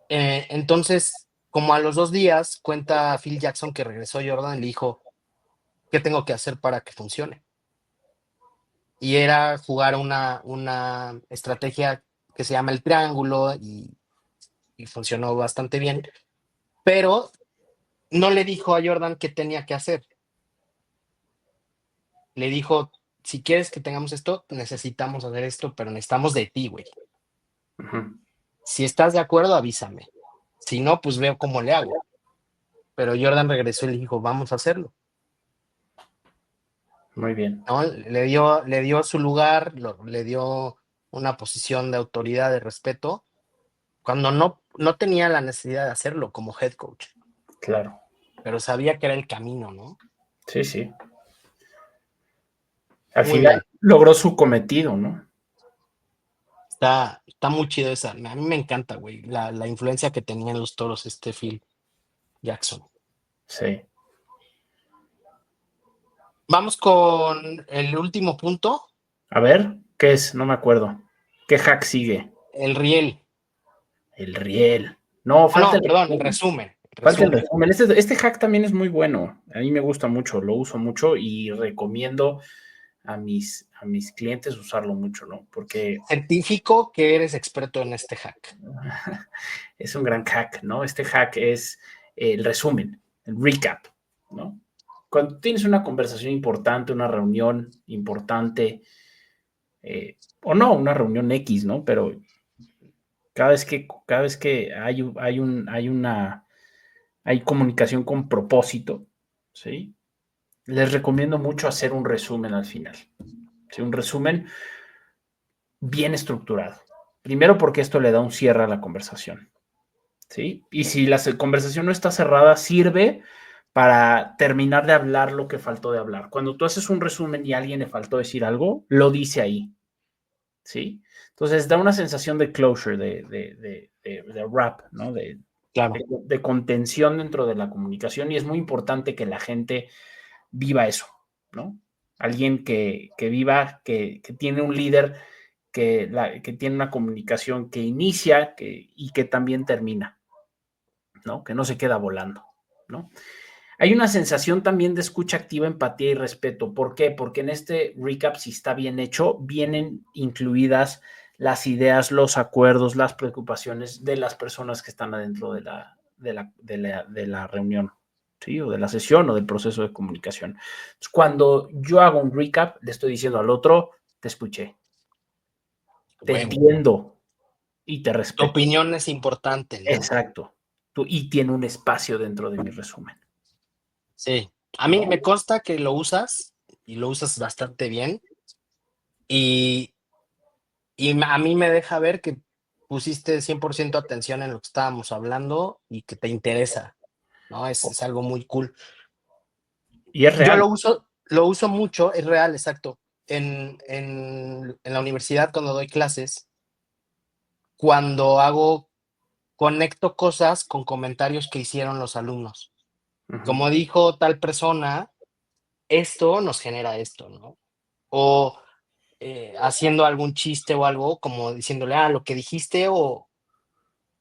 Entonces, como a los 2 días, cuenta Phil Jackson que regresó Jordan y le dijo, ¿qué tengo que hacer para que funcione? Y era jugar una estrategia que se llama el triángulo y funcionó bastante bien, pero no le dijo a Jordan qué tenía que hacer. Le dijo, si quieres que tengamos esto, necesitamos hacer esto, pero necesitamos de ti, güey. Ujú. Si estás de acuerdo, avísame. Si no, pues veo cómo le hago. Pero Jordan regresó y le dijo, vamos a hacerlo. Muy bien, ¿No? Le dio su lugar, le dio una posición de autoridad, de respeto, cuando no tenía la necesidad de hacerlo como head coach, claro. pero sabía que era el camino, ¿no? Sí, sí. Al Muy final bien. logró su cometido, ¿no? Está muy chido esa. A mí me encanta, güey, la influencia que tenía en los Toros este Phil Jackson. Sí. Vamos con el último punto, A ver, ¿qué es? No me acuerdo. ¿Qué hack sigue? el riel. El riel. No, Ah, falta no, el perdón, el resumen. resumen, el Falta el resumen. resumen. Este hack también es muy bueno. A mí me gusta mucho, lo uso mucho y recomiendo a mis clientes usarlo mucho, ¿no? Porque Certifico que eres experto en este hack. es un gran hack, ¿no? Este hack es el resumen, el recap, ¿no? Cuando tienes una conversación importante, una reunión importante, o no, una reunión X, ¿no? Pero cada vez que hay comunicación con propósito, ¿sí? Les recomiendo mucho hacer un resumen al final, ¿sí? Un resumen bien estructurado. Primero porque esto le da un cierre a la conversación, ¿sí? Y si la conversación no está cerrada, sirve para terminar de hablar lo que faltó de hablar. Cuando tú haces un resumen y a alguien le faltó decir algo, lo dice ahí, ¿sí? Entonces da una sensación de closure, de wrap, ¿no? Claro, De contención dentro de la comunicación y es muy importante que la gente viva eso, ¿no? Alguien que viva, que tiene un líder que tiene una comunicación que inicia y que también termina, ¿no? Que no se queda volando, ¿no? Hay una sensación también de escucha activa, empatía y respeto. ¿Por qué? Porque en este recap, si está bien hecho, vienen incluidas las ideas, los acuerdos, las preocupaciones de las personas que están adentro de la reunión, ¿sí? O de la sesión o del proceso de comunicación. Entonces, cuando yo hago un recap, le estoy diciendo al otro, te escuché, te huevo. entiendo y te Tu respeto. opinión es importante, ¿no? Exacto. Y tiene un espacio dentro de mi resumen, Sí. A mí ¿no? me consta que lo usas y lo usas bastante bien y, a mí me deja ver que pusiste 100% atención en lo que estábamos hablando y que te interesa, ¿no? Es algo muy cool. Y es Yo real. lo uso mucho, es real, exacto. En la universidad, cuando doy clases, cuando conecto cosas con comentarios que hicieron los alumnos. Uh-huh. Como dijo tal persona, esto nos genera esto, ¿no? O haciendo algún chiste o algo, como diciéndole, lo que dijiste o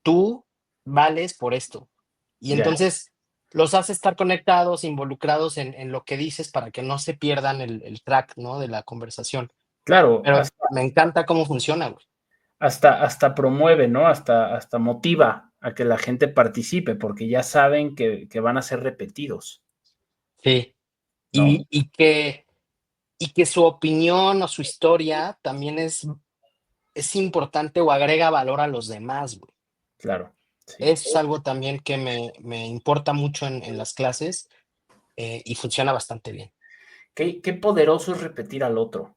tú vales por esto. Y Ya. entonces los hace estar conectados, involucrados en lo que dices para que no se pierdan el track, ¿no? De la conversación. Claro, Pero me encanta cómo funciona, güey. hasta promueve, ¿no? Hasta motiva a que la gente participe, porque ya saben que van a ser repetidos, Sí. ¿no? Y que su opinión o su historia también es importante o agrega valor a los demás, güey. Claro, sí. Eso es algo también que me importa mucho en las clases, y funciona bastante bien. Qué poderoso es repetir al otro,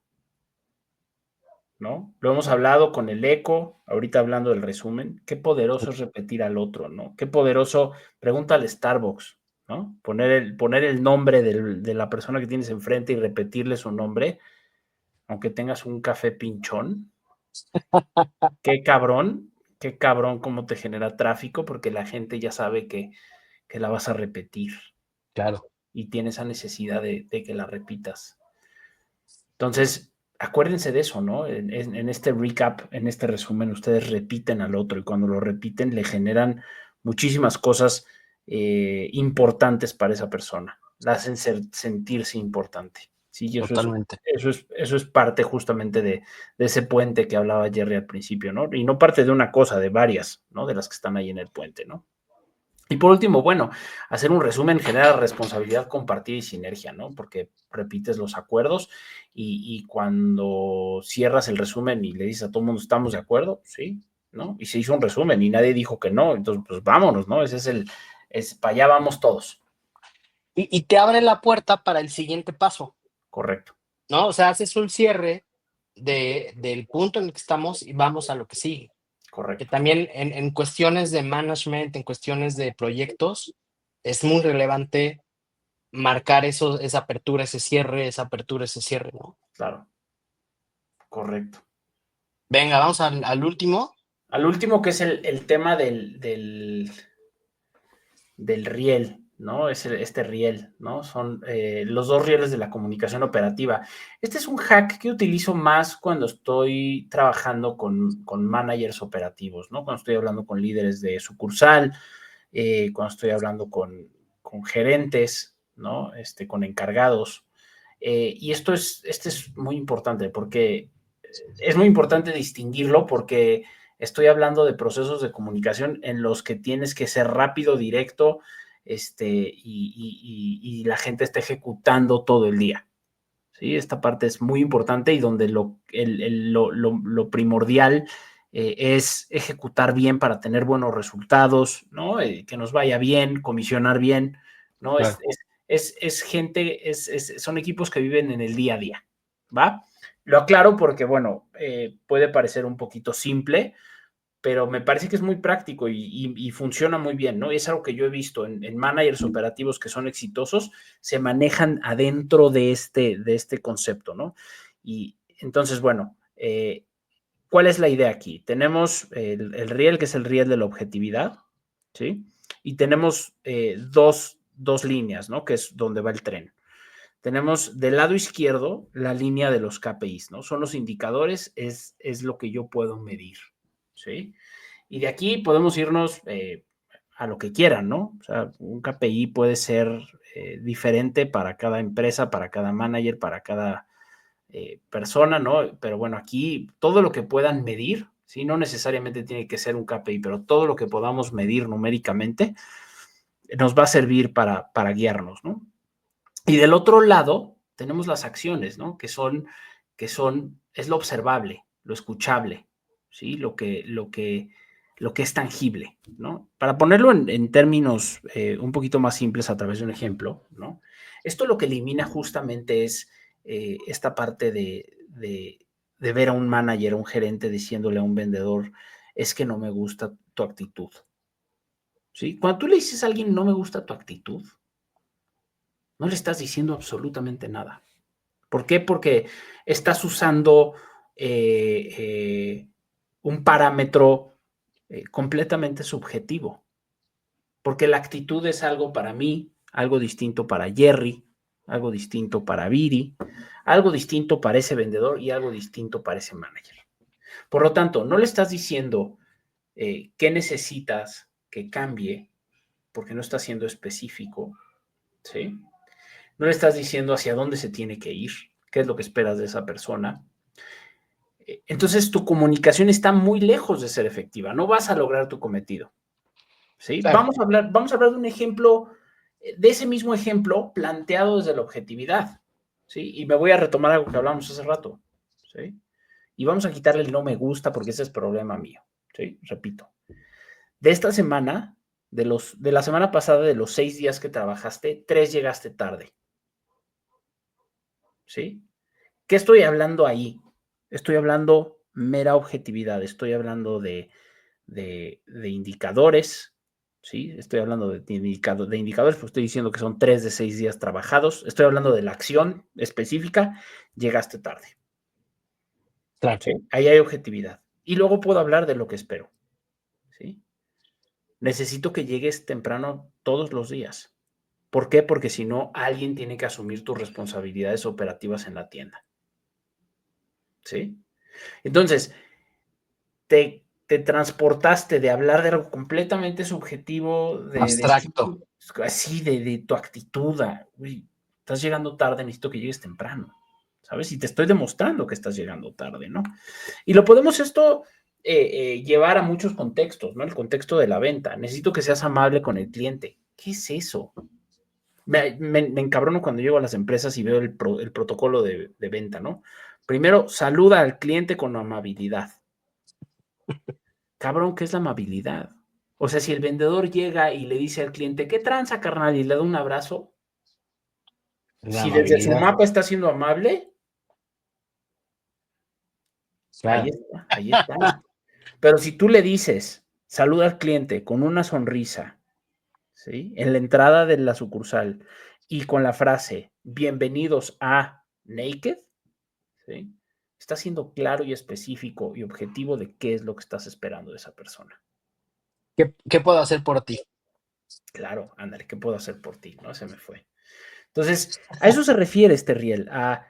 ¿no? Lo hemos hablado con el eco, ahorita hablando del resumen, qué poderoso es repetir al otro, ¿no? Qué poderoso, pregúntale Starbucks, ¿no? Poner el nombre de la persona que tienes enfrente y repetirle su nombre, aunque tengas un café pinchón, qué cabrón, qué cabrón cómo te genera tráfico, porque la gente ya sabe que la vas a repetir Claro, y tiene esa necesidad de que la repitas. Entonces, acuérdense de eso, ¿no? En este recap, en este resumen, ustedes repiten al otro y cuando lo repiten le generan muchísimas cosas importantes para esa persona. La hacen sentirse importante. Sí, y totalmente. eso es parte justamente de ese puente que hablaba Jerry al principio, ¿no? Y no parte de una cosa, de varias, ¿no? De las que están ahí en el puente, ¿no? Y por último, bueno, hacer un resumen genera responsabilidad compartida y sinergia, ¿no? Porque repites los acuerdos y cuando cierras el resumen y le dices a todo el mundo, ¿estamos de acuerdo? Sí, ¿no? Y se hizo un resumen y nadie dijo que no, entonces pues vámonos, ¿no? Ese para allá vamos todos. Y te abre la puerta para el siguiente paso, Correcto, ¿no? O sea, haces un cierre del punto en el que estamos y vamos a lo que sigue. Que correcto. también en cuestiones de management, en cuestiones de proyectos, es muy relevante marcar esa apertura, esa apertura, ese cierre, ¿no? Claro, correcto. Venga, vamos al último. Al último, que es el tema del riel, ¿no? Este riel, ¿no? Son los dos rieles de la comunicación operativa. Este es un hack que utilizo más cuando estoy trabajando con managers operativos, ¿no? Cuando estoy hablando con líderes de sucursal, cuando estoy hablando con gerentes, ¿no? Con encargados. Y este es muy importante porque es muy importante distinguirlo porque estoy hablando de procesos de comunicación en los que tienes que ser rápido, directo, y la gente está ejecutando todo el día. ¿Sí? Esta parte es muy importante y donde lo primordial es ejecutar bien para tener buenos resultados, ¿no? Que nos vaya bien, comisionar bien, ¿no? Claro. Es gente, son equipos que viven en el día a día, ¿va? Lo aclaro porque, bueno, puede parecer un poquito simple, pero me parece que es muy práctico y funciona muy bien, ¿no? Y es algo que yo he visto en managers operativos que son exitosos, se manejan adentro de este concepto, ¿no? Y entonces, bueno, ¿cuál es la idea aquí? Tenemos el riel, que es el riel de la objetividad, ¿sí? Y tenemos dos líneas, ¿no? Que es donde va el tren. Tenemos del lado izquierdo la línea de los KPIs, ¿no? Son los indicadores, es lo que yo puedo medir, ¿sí? Y de aquí podemos irnos a lo que quieran, ¿no? O sea, un KPI puede ser diferente para cada empresa, para cada manager, para cada persona, ¿no? Pero bueno, aquí todo lo que puedan medir, ¿sí? No necesariamente tiene que ser un KPI, pero todo lo que podamos medir numéricamente nos va a servir para guiarnos, ¿no? Y del otro lado tenemos las acciones, ¿no? Es lo observable, lo escuchable, ¿sí? Lo que es tangible, ¿no? Para ponerlo en términos un poquito más simples a través de un ejemplo, ¿no? Esto lo que elimina justamente es esta parte de ver a un manager, a un gerente diciéndole a un vendedor, es que no me gusta tu actitud, ¿sí? Cuando tú le dices a alguien, no me gusta tu actitud, no le estás diciendo absolutamente nada. ¿Por qué? Porque estás usando un parámetro completamente subjetivo. Porque la actitud es algo para mí, algo distinto para Jerry, algo distinto para Viri, algo distinto para ese vendedor y algo distinto para ese manager. Por lo tanto, no le estás diciendo qué necesitas que cambie, porque no estás siendo específico, ¿sí? No le estás diciendo hacia dónde se tiene que ir, qué es lo que esperas de esa persona. Entonces tu comunicación está muy lejos de ser efectiva, no vas a lograr tu cometido, ¿sí? Claro, Vamos a hablar de un ejemplo, de ese mismo ejemplo planteado desde la objetividad, ¿sí? Y me voy a retomar algo que hablamos hace rato, ¿sí? Y vamos a quitarle el no me gusta porque ese es problema mío, ¿sí? Repito. De esta semana, de la semana pasada, de los 6 días que trabajaste, 3 llegaste tarde, ¿sí? ¿Qué estoy hablando ahí? Estoy hablando mera objetividad, estoy hablando de indicadores, ¿sí? Estoy hablando de indicadores, pues estoy diciendo que son 3 de 6 días trabajados, estoy hablando de la acción específica, llegaste tarde, claro. ¿sí? Ahí hay objetividad. Y luego puedo hablar de lo que espero, ¿sí? Necesito que llegues temprano todos los días. ¿Por qué? Porque si no, alguien tiene que asumir tus responsabilidades operativas en la tienda, ¿sí? Entonces, te transportaste de hablar de algo completamente subjetivo, de decir Abstracto. así, de tu actitud, uy, estás llegando tarde, necesito que llegues temprano, ¿sabes? Y te estoy demostrando que estás llegando tarde, ¿no? Y lo podemos esto llevar a muchos contextos, ¿no? El contexto de la venta. Necesito que seas amable con el cliente. ¿Qué es eso? Me encabrono cuando llego a las empresas y veo el protocolo de venta, ¿no? Primero, saluda al cliente con amabilidad. Cabrón, ¿qué es la amabilidad? O sea, si el vendedor llega y le dice al cliente, ¿qué tranza, carnal? Y le da un abrazo, La si desde su amabilidad. mapa está siendo amable, ahí Claro. está, ahí está. Pero si tú le dices, saluda al cliente con una sonrisa, ¿sí? En la entrada de la sucursal y con la frase, bienvenidos a Naked, ¿sí? Está siendo claro y específico y objetivo de qué es lo que estás esperando de esa persona. ¿Qué puedo hacer por ti? Claro, ándale, ¿qué puedo hacer por ti? ¿No? Se me fue. Entonces, a eso se refiere este riel, a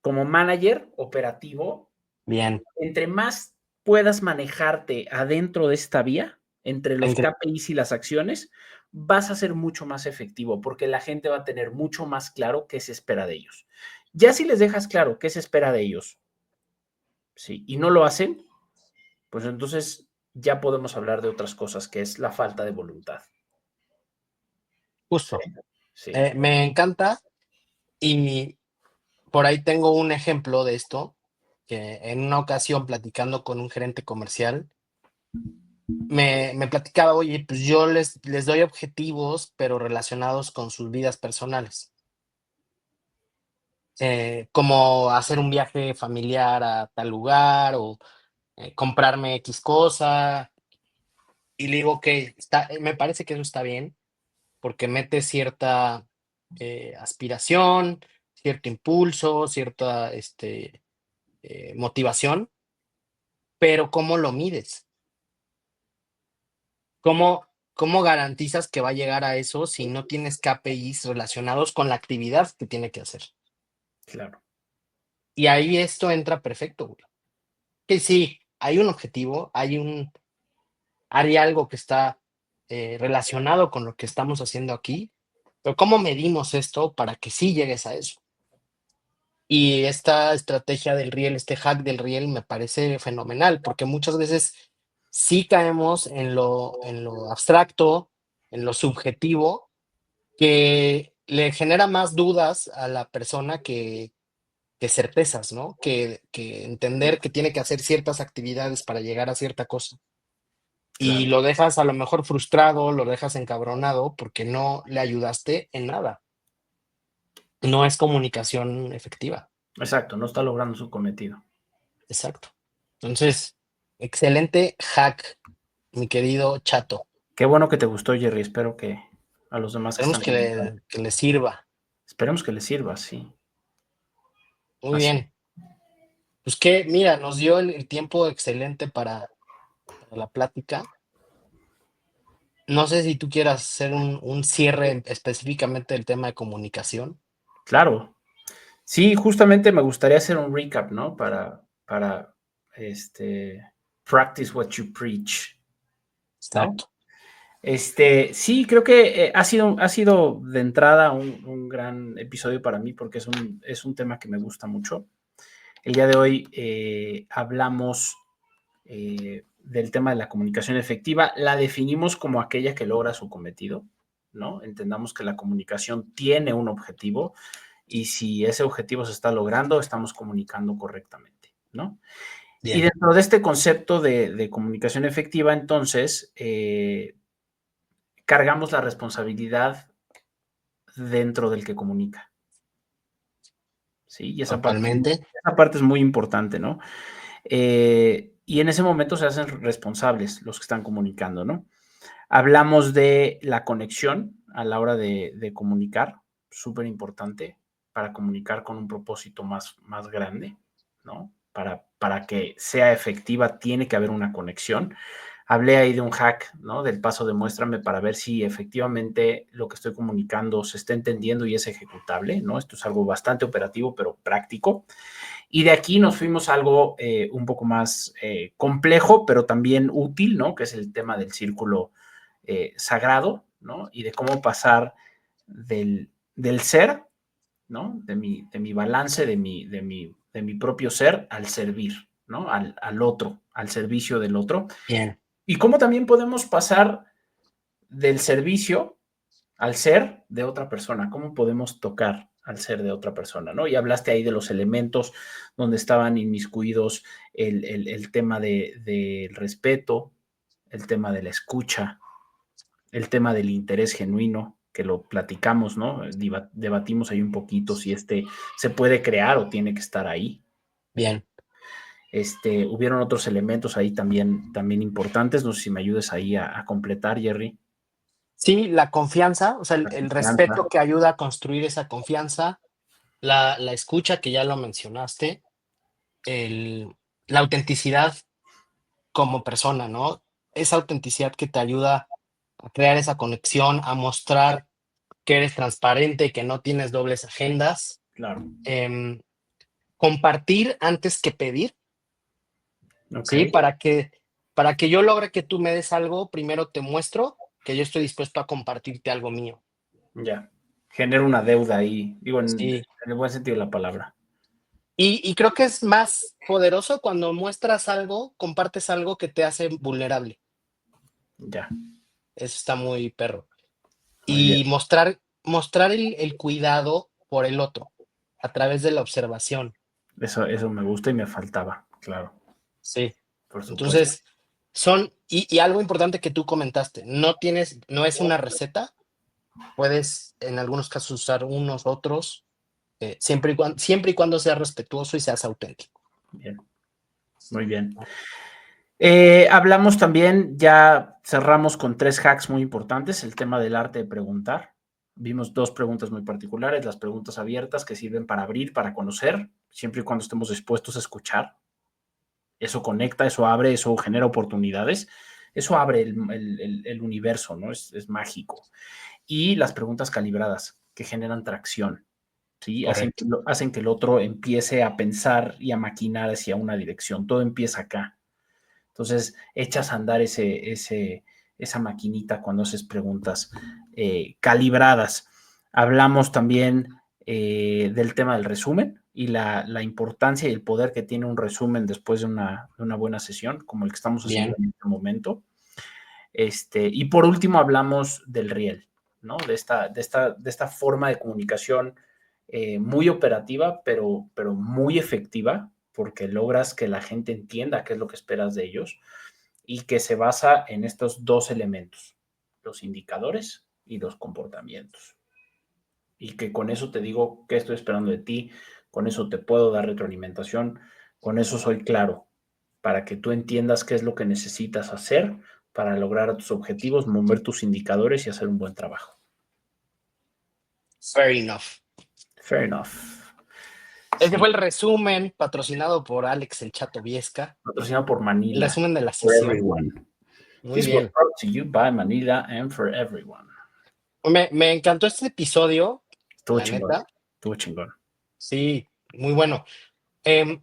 como manager operativo, Bien. entre más puedas manejarte adentro de esta vía, entre los Entre- KPIs y las acciones, vas a ser mucho más efectivo porque la gente va a tener mucho más claro qué se espera de ellos. Ya si les dejas claro qué se espera de ellos, sí, y no lo hacen, pues entonces ya podemos hablar de otras cosas, que es la falta de voluntad. Sí, Justo. sí, Me encanta y por ahí tengo un ejemplo de esto, que en una ocasión platicando con un gerente comercial, me platicaba, oye, pues yo les doy objetivos, pero relacionados con sus vidas personales, como hacer un viaje familiar a tal lugar o comprarme X cosa. Y le digo que me parece que eso está bien, porque mete cierta aspiración, cierto impulso, cierta motivación, pero ¿cómo lo mides? ¿Cómo, ¿Cómo garantizas que va a llegar a eso si no tienes KPIs relacionados con la actividad que tiene que hacer? claro. Y ahí esto entra perfecto, güey. Que sí, hay un objetivo, hay algo que está relacionado con lo que estamos haciendo aquí, pero ¿cómo medimos esto para que sí llegues a eso? Y esta estrategia del riel, este hack del riel me parece fenomenal, porque muchas veces sí caemos en lo abstracto, en lo subjetivo, que le genera más dudas a la persona que certezas, ¿no? Que entender que tiene que hacer ciertas actividades para llegar a cierta cosa. Y Claro, lo dejas a lo mejor frustrado, lo dejas encabronado porque no le ayudaste en nada. No es comunicación efectiva. exacto, no está logrando su cometido. Exacto. Entonces, excelente hack, mi querido Chato. Qué bueno que te gustó, Jerry. Espero que a los demás que Esperemos están conectados. que le sirva. Esperemos que les sirva, sí. Muy Así. bien. Pues que, mira, nos dio el tiempo excelente para la plática. No sé si tú quieras hacer un cierre específicamente del tema de comunicación. Claro. Sí, justamente me gustaría hacer un recap, ¿no? Practice what you preach, ¿no? Exacto. Sí, creo que ha sido de entrada un gran episodio para mí porque es un tema que me gusta mucho. El día de hoy hablamos del tema de la comunicación efectiva. La definimos como aquella que logra su cometido, ¿no? Entendamos que la comunicación tiene un objetivo y si ese objetivo se está logrando, estamos comunicando correctamente, ¿no? Y Bien, dentro de este concepto de comunicación efectiva, entonces, cargamos la responsabilidad dentro del que comunica. ¿Sí? Y totalmente. esa parte es muy importante, ¿no? Y en ese momento se hacen responsables los que están comunicando, ¿no? Hablamos de la conexión a la hora de comunicar, súper importante para comunicar con un propósito más grande, ¿no? Para que sea efectiva tiene que haber una conexión. Hablé ahí de un hack, ¿no? Del paso de muéstrame para ver si efectivamente lo que estoy comunicando se está entendiendo y es ejecutable, ¿no? Esto es algo bastante operativo, pero práctico. Y de aquí nos fuimos a algo un poco más complejo, pero también útil, ¿no? Que es el tema del círculo sagrado, ¿no? Y de cómo pasar del ser, ¿no? De mi balance, de mi propio ser al servir, ¿no? Al otro, al servicio del otro. Bien, Y cómo también podemos pasar del servicio al ser de otra persona, cómo podemos tocar al ser de otra persona, ¿no? Y hablaste ahí de los elementos donde estaban inmiscuidos el tema del respeto, el tema de la escucha, el tema del interés genuino, que lo platicamos, ¿no? Debatimos ahí un poquito si se puede crear o tiene que estar ahí. bien. Hubieron otros elementos ahí también importantes, no sé si me ayudes ahí a completar, Jerry. Sí, la confianza, o sea, La el confianza, respeto que ayuda a construir esa confianza, la escucha, que ya lo mencionaste, el, la autenticidad como persona, ¿no? Esa autenticidad que te ayuda a crear esa conexión, a mostrar que eres transparente, que no tienes dobles agendas. claro. em, Compartir antes que pedir, Ok, ¿sí? Para que yo logre que tú me des algo, primero te muestro que yo estoy dispuesto a compartirte algo mío. ya. Genera una deuda ahí, digo, Sí. en el buen sentido de la palabra. Y creo que es más poderoso cuando muestras algo, compartes algo que te hace vulnerable. Ya, Eso está muy perro. muy bien. Y mostrar el cuidado por el otro a través de la observación. Eso me gusta y me faltaba, claro, Sí. por supuesto. Entonces, y algo importante que tú comentaste, no es una receta, puedes en algunos casos usar unos otros, siempre y cuando seas respetuoso y seas auténtico. Bien, muy bien. ¿No? Hablamos también, ya cerramos con 3 hacks muy importantes, el tema del arte de preguntar. Vimos 2 preguntas muy particulares, las preguntas abiertas que sirven para abrir, para conocer, siempre y cuando estemos dispuestos a escuchar. Eso conecta, eso abre, eso genera oportunidades, eso abre el universo, ¿no? Es mágico. Y las preguntas calibradas que generan tracción, ¿sí? Correcto. Hacen que el otro empiece a pensar y a maquinar hacia una dirección. Todo empieza acá. Entonces, echas a andar esa maquinita cuando haces preguntas calibradas. Hablamos también del tema del resumen y la importancia y el poder que tiene un resumen después de una buena sesión, como el que estamos haciendo Bien, en este momento. Y por último, hablamos del riel, ¿no? De esta forma de comunicación muy operativa, pero muy efectiva, porque logras que la gente entienda qué es lo que esperas de ellos y que se basa en estos 2 elementos, los indicadores y los comportamientos. Y que con eso te digo qué estoy esperando de ti, con eso te puedo dar retroalimentación, con eso soy claro, para que tú entiendas qué es lo que necesitas hacer para lograr tus objetivos, mover tus indicadores y hacer un buen trabajo. fair enough. Fair enough. Ese Sí, fue el resumen patrocinado por Alex el Chato Viesca, patrocinado por el Manila. resumen de la For sesión. everyone. Muy This was bien. brought to you by Manila and for everyone. Me encantó este episodio, Estuvo la chingón. neta. Estuvo chingón. Sí, muy bueno. Em,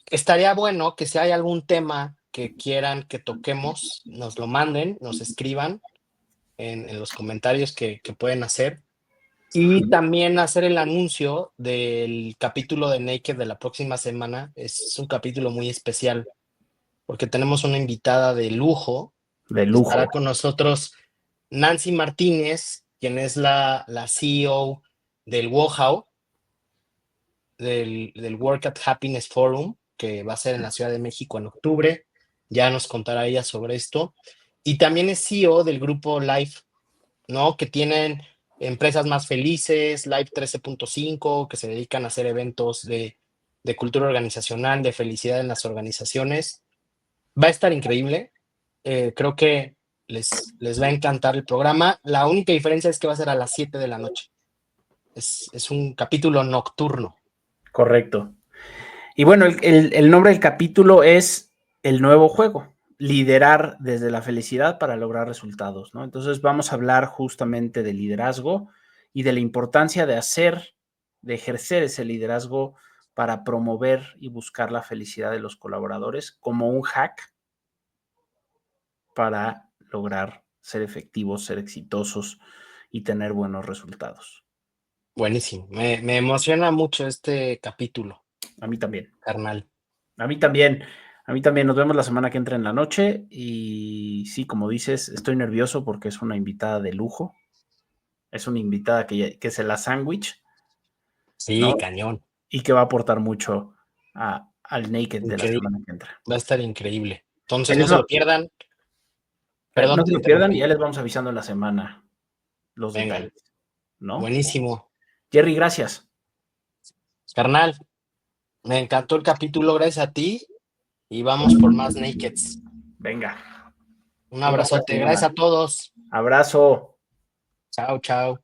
Estaría bueno que si hay algún tema que quieran que toquemos, nos lo manden, nos escriban en los comentarios que pueden hacer. Y también hacer el anuncio del capítulo de Naked de la próxima semana. Es un capítulo muy especial porque tenemos una invitada de lujo. De Estará lujo. con nosotros Nancy Martínez, quien es la CEO del WOHAO, del Work at Happiness Forum, que va a ser en la Ciudad de México en octubre. Ya nos contará ella sobre esto. Y también es CEO del grupo Life, ¿no? Que tienen empresas más felices, Live 13.5, que se dedican a hacer eventos de cultura organizacional, de felicidad en las organizaciones. Va a estar increíble. Creo que les va a encantar el programa. La única diferencia es que va a ser a las 7 de la noche. Es un capítulo nocturno. Correcto. Y bueno, el nombre del capítulo es El nuevo juego, liderar desde la felicidad para lograr resultados, ¿no? Entonces vamos a hablar justamente de liderazgo y de la importancia de ejercer ese liderazgo para promover y buscar la felicidad de los colaboradores como un hack para lograr ser efectivos, ser exitosos y tener buenos resultados. Buenísimo. Me emociona mucho este capítulo, A mí también. carnal. A mí también. A mí también. Nos vemos la semana que entra en la noche. Y sí, como dices, estoy nervioso porque es una invitada de lujo. Es una invitada que se la sándwich, ¿no? Sí, cañón. Y que va a aportar mucho al Naked de la Increíble. semana que entra. Va a estar increíble. Entonces Ahí no les se va- lo pierdan. Perdón, no se te lo pierdan y interrumpí. ya les vamos avisando en la semana los Venga, detalles, ¿no? buenísimo. Jerry, gracias. Carnal, me encantó el capítulo, gracias a ti. Y vamos por más Nakeds. Venga. Un Una buena abrazote. semana. Gracias a todos. Abrazo. Chao, chao.